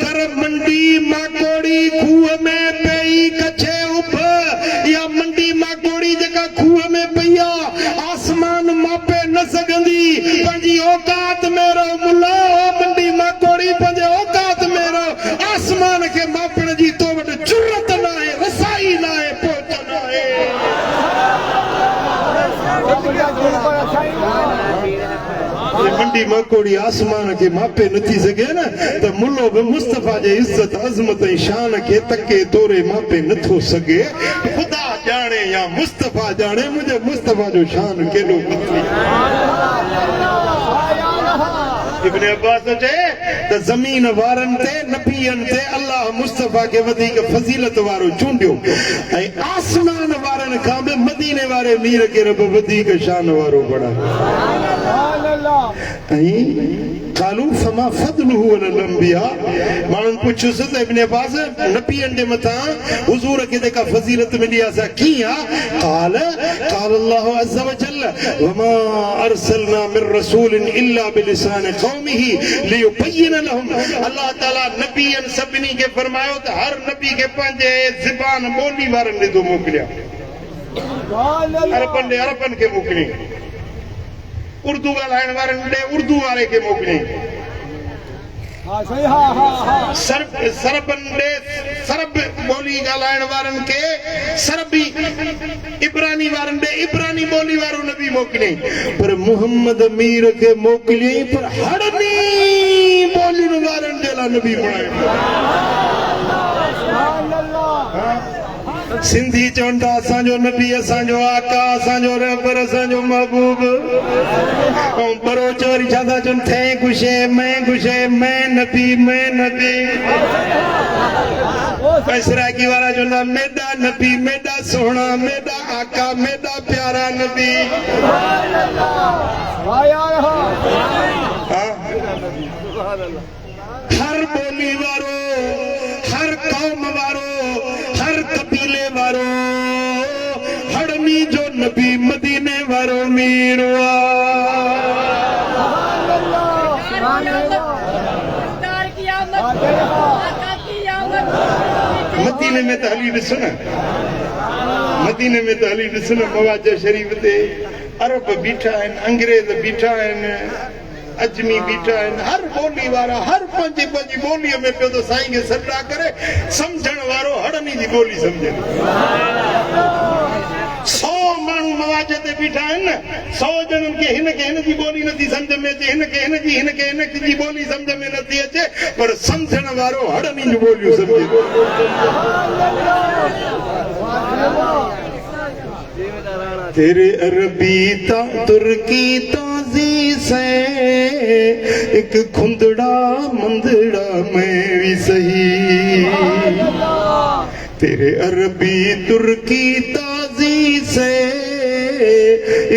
कर मंडी माकोड़ी खूह में पई कछे उभ या मंडी माकोड़ी जेका खूह में पई आहे आसमान मापे न सघंदी पंहिंजी औकात में रहो मुला मंडी माकोड़ी पंहिंजे औकात में रहो आसमान खे मापण जी तो वटि जुरत न आहे रसाई न आहे पहुच न आहे मंडी माकोड़ी आसमान के मापे नथी सके न त मुल्लो बि मुस्तफ़ा जे इज्जत अज़मत ऐं शान खे तके तोरे मापे नथो सघे ख़ुदा जाने या मुस्तफ़ा जाने मुंहिंजे मुस्तफ़ा जो शान केॾो इब्न अब्बास चए त ज़मीन वारनि ते नबियनि ते अल्लाह मुस्तफ़ा खे वधीक फज़ीलत वारो चूंडियो ऐं आसमान वारनि खां बि मदीने वारे मीर खे रब वधीक शान वारो बणायो ऐं कालू फमा फदलुहु अलल अंबिया माण्हुनि पुछियोसि त इब्न अब्बास नबियनि जे मथां हुज़ूर खे जेका फज़ीलत मिली आहे सा कीअं क़ाल अल्लाहु अज़्ज़ व जल वमा अरसलना मिर रसूलिन इल्ला बिलिसान क़ौमिही लियुबय्यिन लहुम अल्लाह ताला नबियनि सभिनी खे फरमायो त हर नबी खे पंहिंजे ज़बान ॿोली वारनि ॾे मोकिलिया अरबनि खे मोकिलियईं उर्दू ॻाल्हाइण वारनि ॾे उर्दू वारे खे मोकिलियईं सरबनि ॾे सरब ॿोली ॻाल्हाइण वारनि खे सरबी इब्रानी वारनि ॾे इब्रानी ॿोली वारो नबी मोकिलियईं पर मुहम्मद मीर खे मोकिलियईं पर हड़नी ॿोलियुनि वारनि जे लाइ नबी बणायो सिंधी चवनि था असांजो नबी असांजो आका असांजो रहबर असांजो महबूब ऐं बरोच वरी छा था चवनि थे गुशे मैं नबी पैसराकी वारा चवंदा मेॾा नबी मेॾा सुहिणा मेॾा आका मेॾा प्यारा नबी हर ॿोली वारो हर क़ौम वारो हर कबीले वारो हड़मी जो नबी मदीने वारो मीर मदीने में त हली ॾिसो न मदीने में त हली ॾिसो न मवाज शरीफ ते अरब बीठा आहिनि अंग्रेज बीठा आहिनि अजमी बीठा आहिनि हर ॿोली वारा हर पंहिंजी ॿोलीअ में पियो त साईं खे सॾा करे सम्झण वारो हड़नी जी ॿोली सम्झे 100 माण्हू मवाज ते बीठा आहिनि न 100 ॼणनि खे हिन जी ॿोली नथी सम्झ में अचे हिन जी ॿोली सम्झ में नथी अचे पर सम्झण वारो हड़नी जूं ॿोलियूं सम्झे तेरे अरबी ता तुर्की ताज़ी से एक खुंदड़ा मंदड़ा में भी सही तेरे अरबी तुर्की ताज़ी से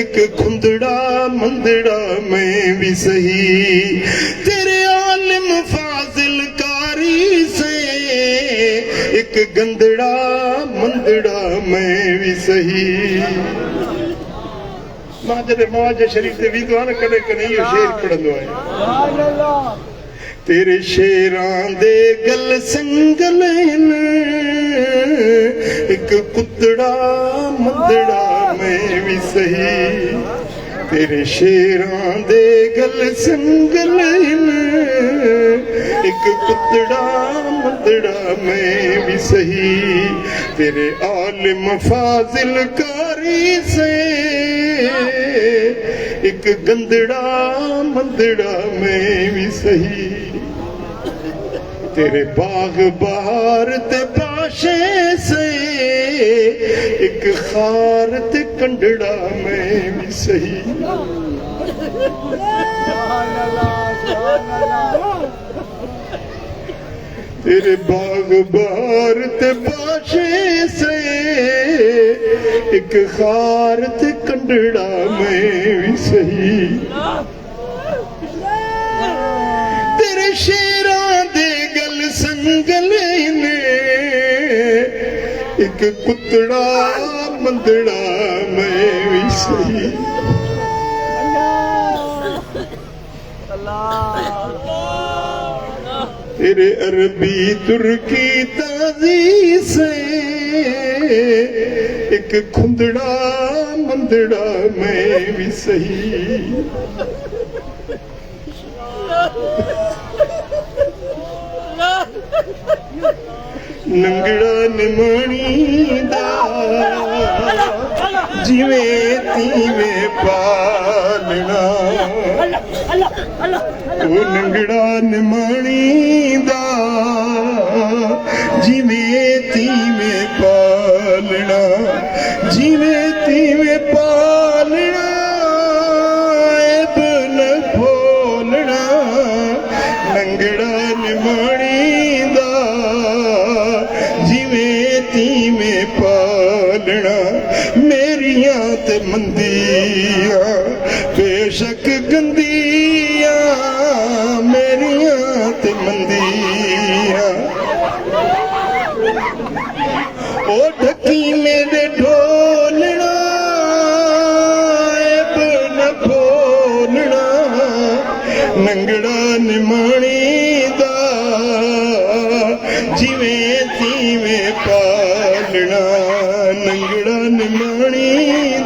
एक खुंदड़ा मंदड़ा में भी सही तेरे आलिम फाजिल कारी से एक गंदड़ा मंदड़ा में भी सही मां जॾहिं मवाज शरीफ ते वेंदो आहे न कॾहिं कॾहिं इहो शेर पढ़ंदो आहे तेरे शेरां दे गल संगल एक कुतड़ा मंदड़ा में भी सही तेरे शेरां दे गल संगल एक कुतड़ा मंदड़ा में भी सही तेरे आलिम फाजिल कारी से एक गंदड़ा मंदड़ा में भी सही तेरे बाग बहार ते पाशे से एक खार ते कंडड़ा में भी सही तेरे बाग बहार ते पाशे से एक खार ते कंडड़ा में भी सही तेरे शेरा दे गल संगल ने एक कुतड़ा मंदड़ा में भी सही तेरे अरबी तुर्की ताज़ी से एक खुंदड़ा मंदड़ा में भी सही नंगड़ा निमणी दा जिवें तीवें पालना ओ नंगड़ा निमणी दा जिवें तीवें पालना जिवें तीवें पालना ऐब न भोलना तीवें पालना मेरियां ते मंदियां बेशक गंदियां मेरियां ते मंदियां ओ ढकी मेरे ढोलना न खोलना नंगड़ा निमाणी दा जिवें तीवें पालना नंगड़ा निमाणी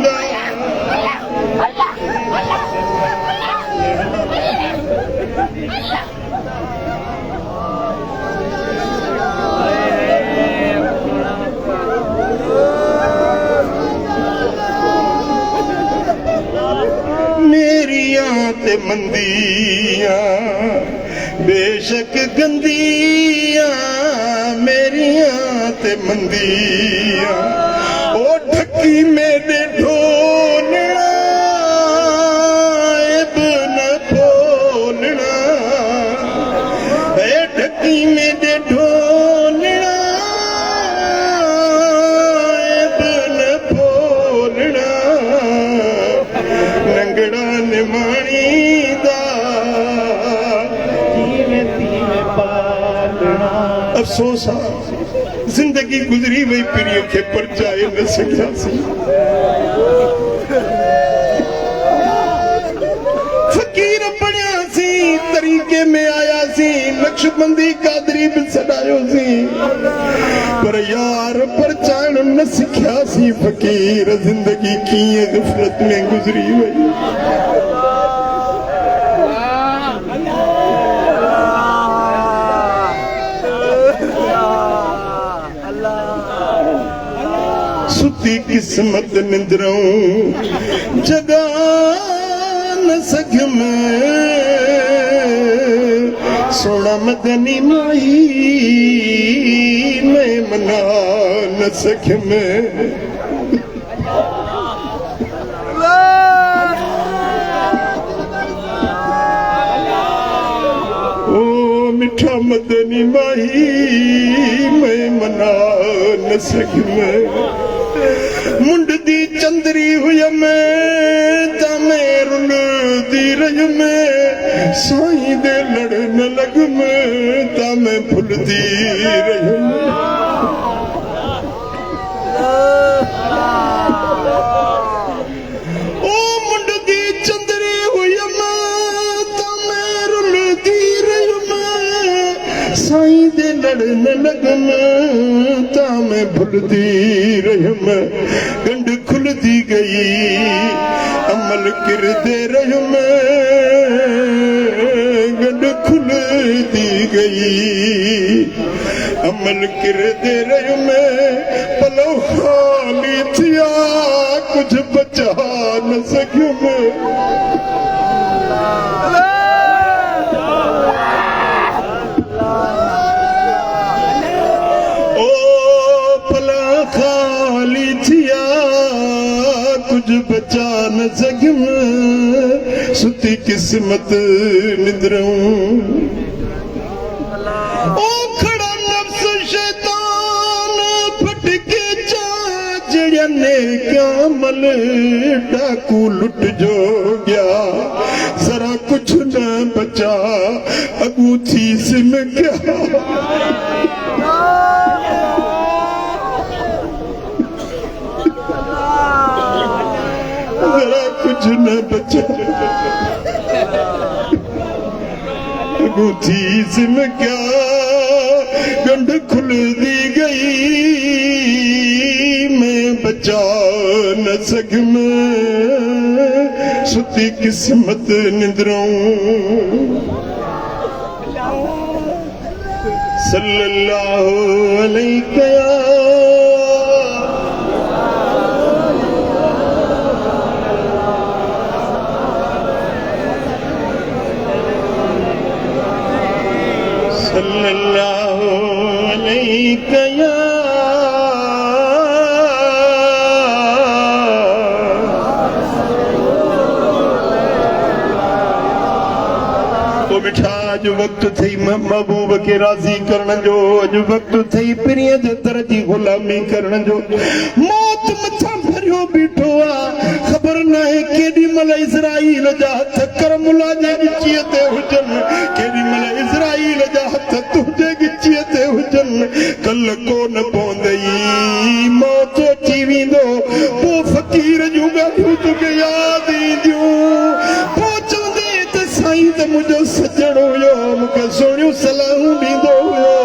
दा मेरियां ते मंदियां बेशक गंदियां मेरियां ते मंदियां ओ ढकी मेरे ढोलना न खोलना ए ढकी मेरे ढोलना न खोलना नंगड़ा निमाणी दा अफसोस आ जिंदगी गुजरी वही पीढ़ियों के परचाए न सकिया सी फकीर बनिया सी तरीके में आया सी नक्शबंदी कादरी भी सदायो सी पर यार परचाण न सिखिया सी फकीर जिंदगी की गफलत में गुजरी वही सुती किस्मत निंद्रों जगा न सक में सोना मदनी माही मैं मना न सक में ओ मिठा मदनी माही मैं मना न सक में मुंड दी चंदरी हुई मैं तमें रुल दी रही मैं साईं दे लड़न लग मैं तमें फुल दी रही ओ मुंड दी चंदरी हुई मैं तमें रुल दी रही मैं साईं दे लड़न लग मैं तमें फुल दी रही मैं गंड खुल दी गई अमल कर दे रही मैं गंड खुल दी गई अमल कर दे रही मैं पलो खाली थिया कुछ बचा न सकियो मैं कुछ बचा न सक सुती किस्मत निद्रों ओ खड़ा नफ्स शैतान फटके चा जड़िया ने क्या मल डाकू लुट जो गया जरा कुछ न बचा अगू थी सिम क्या जरा कुछ न बचा गुथी सिम क्या गंढ खुल दी गई मैं बचा न सक मैं सुती किस्मत निद्रों सल्लल्लाहु अलैहि सल्लल्लाहु अलैहि या वो मिठा जो वक्त थई महबूब के राजी करण जो, अज वक्त थई प्रिय जे दर जी गुलामी करण जो। मौत मथा भरियो बीठो आ, खबर न है केडी मल इज़राइल जा हथ करमुला जे गिचीअ ते हुजन, केडी मल इज़राइल जा हथ तुंहिंजे गिचीअ ते हुजन। कल कोन पवंदई मौत अची वेंदो, पोइ फ़क़ीर जूं ॻाल्हियूं तोखे यादि ईंदियूं। पोइ चवंदे त साईं त मुंहिंजो सजण हुयो, मूंखे सुहिणियूं सलाहूं ॾींदो हुयो।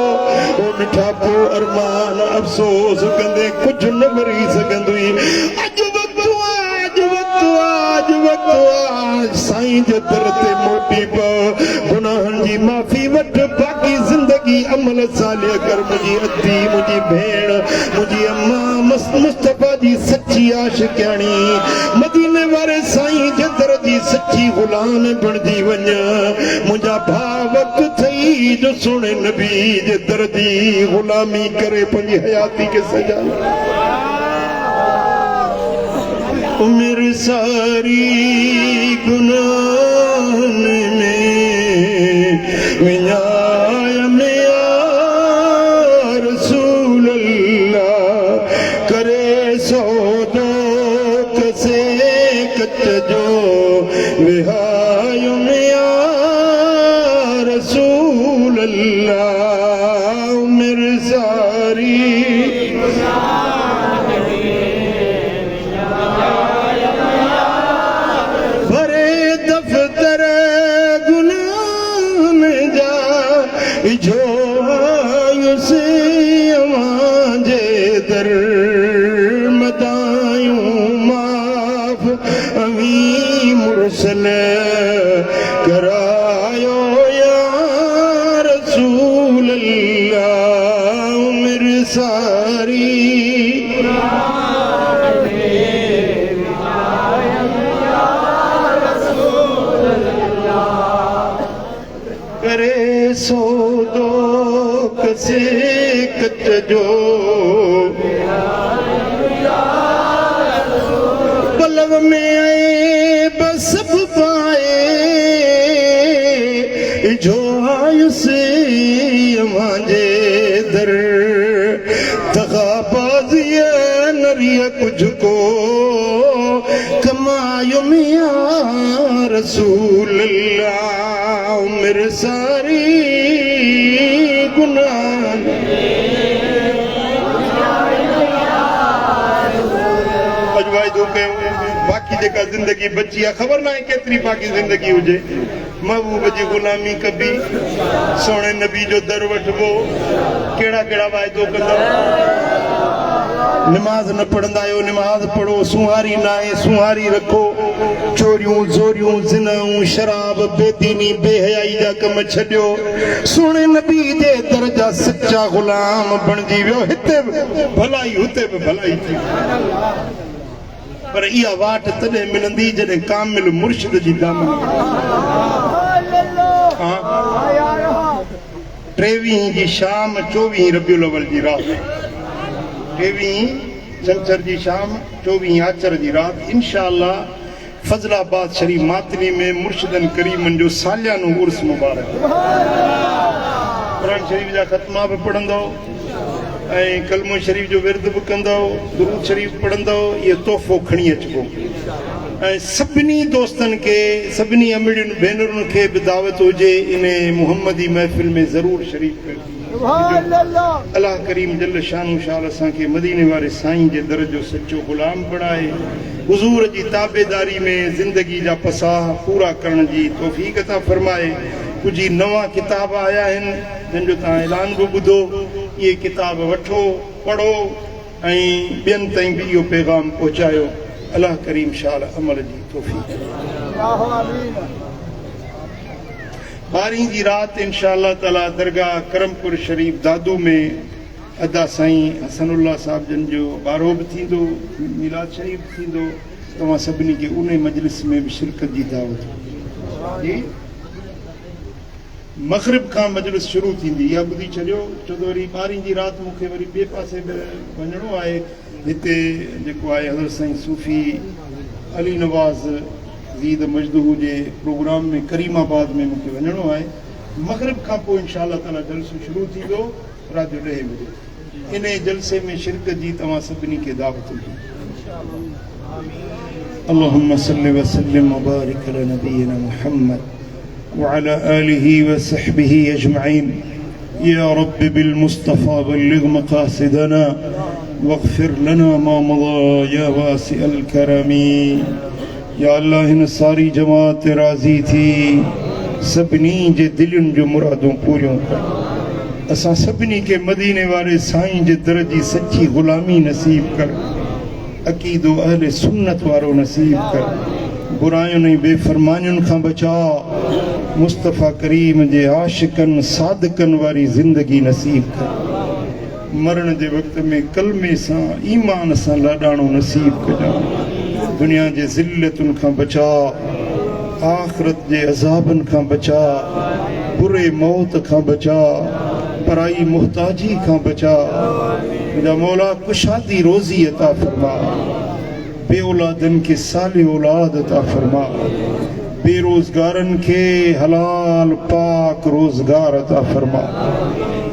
मिठा पोइ अरमान अफ़सोस कंदे कुझु न वरी सघंदुई। अॼु वक़्तु आहे, अॼु वक़्तु आहे, अॼु वक़्तु आहे, साईं जे दर ते मोटी पव, गुनाहनि जी माफ़ी वठ, बाक़ी ज़िंदगी अमल सालिह कर। मुंहिंजी अधी, मुंहिंजी भेण, मुंहिंजी अम्मा मुस्तफ़ा जी सची आशिक़ाणी, मदीने वारे साईं जे दर जी सची गुलाम बणिजी वञ। मुंहिंजा भाउ वक़्तु थई जो सुहिणे नबी जे दर जी गुलामी करे पंहिंजी हयाती खे सजाए। उमिरि सारी गुनाहनि में विञायमि या रसूल अल्लाह, करे सौदो कसे कच जो, विहायुमि या रसूल अल्लाह। उमिरि सारी जो आयुसे अवांजे दर, मदायूं माफ़ अवी मुरसल करायो या रसूल अल्लाह। उमिरि सारी करे सौदो कसे कच जो, पलव में आए बस पाए, जो आयुसे अवांजे दर, तग़ाबाज़िय नरिय कुझ को कमायुमि या रसूल अल्लाह। उमिरि सारी गुनाह अॼु वाइदो कयूं, बाक़ी जेका ज़िंदगी बची आहे ख़बर न आहे केतिरी बाक़ी ज़िंदगी हुजे, महबूब जी गुलामी कबी, सोणे नबी जो दर वठबो। कहिड़ा कहिड़ा वाइदो कंदा? नमाज न पढ़ंदा आहियो, नमाज पढ़ो। सुहारी न आहे, सुहारी रखो। चोरियूं ज़ोरियूं ज़िनाऊं शराब बेदीनी बेहयाई जा कम छॾियो। सोणे नबी जे दर जा सच्चा गुलाम बणिजी वियो। हिते भलाई, हुते बि भलाई थी, पर इहा वाट तॾहिं मिलंदी जॾहिं कामिल मुर्शिद जी दामन। 23 जी शाम 24 रबियुल अव्वल जी रात, 23 छंछर जी शाम 24 आचर जी रात, इंशाअल्लाह फज़लाबाद शरीफ मातली में मुर्शिदन करीमन जो सालियानो उर्स मुबारक। कुरान शरीफ जा ख़त्मा बि पढ़ंदो ऐं कलमो शरीफ जो विर्द बि कंदो, दुरूद शरीफ पढ़ंदो। इहो तोहफ़ो खणी अचिबो ऐं सभिनी दोस्तनि खे, सभिनी अमिड़ियुनि भेनरुनि खे बि दावत हुजे इन मुहम्मदी महफ़िल में ज़रूर शरीक कयो। अल्लाह करीम जल शानु शाल असांखे मदीने वारे साईं जे दर जो सचो गुलाम बणाए, हुज़ूर जी ताबेदारी में ज़िंदगी जा पसाह पूरा करण जी तौफ़ीक़ अता फ़रमाए। कुझु नवां किताब आया आहिनि जिन जो तव्हां ऐलान बि ॿुधो। इहे किताब वठो, पढ़ो ऐं ॿियनि ताईं बि इहो पैगाम पहुचायो। अल्लाह करीम शाल अमल जी तौफ़ीक़। 12 जी रात इंशाअल्लाह ताला दरगाह करमपुर शरीफ दादू में अदा साईं हसनुल्लाह साहब जन जो बारो बि थींदो, मिलाद शरीफ थींदो। तव्हां सभिनी खे उन मजलिस में बि शिरकत जी दावत जी। मग़रिब खां मजलिस शुरू थींदी, इहा ॿुधी छॾियो। छो त वरी 12 जी रात मूंखे वरी ॿिए पासे बि वञिणो आहे। हिते जेको आहे हज़रत साईं सूफ़ी अली नवाज़ ज़ीद मजदूह जे प्रोग्राम में करीमाबाद में मूंखे वञिणो आहे। मगरिब का पोइ इंशाअल्लाह ताला जलसो शुरू थी वियो रात जो 10 बजे। इन जलसे में शिरकत जी तव्हां सभिनी खे दावत हुजे। अल्लाहुम्मा सल्लि व सल्लिम व बारिक अला नबीना मुहम्मद व अला आलिहि व सहबिहि अजमईन। या रब बिल मुस्तफा बल्लिग मकासिदना वग़फिर लना मा मदा या वासिअल करमी। या अल्लाह हिन सारी जमात राज़ी थी सभिनी जे दिलुनि जो मुरादूं पूरियूं कर। असां सभिनी खे मदीने वारे साईं जे दर जी सच्ची ग़ुलामी नसीब कर। अक़ीदो अहले सुन्नत वारो नसीब कर। बुरायुनि ऐं बेफ़रमानियुनि खां बचा। मुस्तफ़ा करीम जे आशिकनि सादिकनि वारी ज़िंदगी नसीब कर। मरण जे वक़्त में कलमे सां ईमान सां लाॾाणो नसीब कजां। दुनिया जे ज़िल्लतुनि खां बचा। आख़िरत जे अज़ाबनि खां बचा। बुरे मौत खां बचा। पराई मुहताजी खां बचा। मुंहिंजा मौला कुशादी रोज़ी अता फरमा। बे औलादनि खे साले औलाद अता फरमा। बेरोज़गारनि खे हलाल पाक रोज़गार अता फरमा।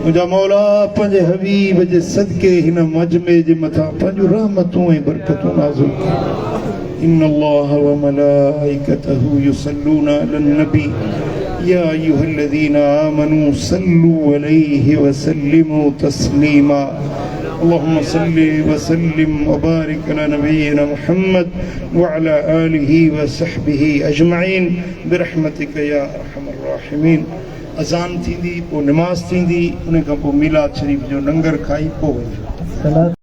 मुंहिंजा मौला पंहिंजे हबीब जे सदके हिन मजमे जे मथां पंहिंजूं रहमतूं ऐं बरकतूं नाज़िल कर। इन्नल्लाह व मलाइकतहू युसल्लूना अलन नबी या अय्युहल्लज़ीना आमनू सल्लू अलैहि व सल्लिमू तस्लीमा। अल्लाहुम्मा सल्लि व सल्लिम व बारिक अला नबीना मुहम्मद व अला आलिहि व सहबिहि अजमईन बिरहमतिक या अरहमर राहिमीन। अज़ान थींदी पोइ निमाज़ थींदी, उन खां पोइ मीलाद शरीफ़ जो लंगर खाई पोइ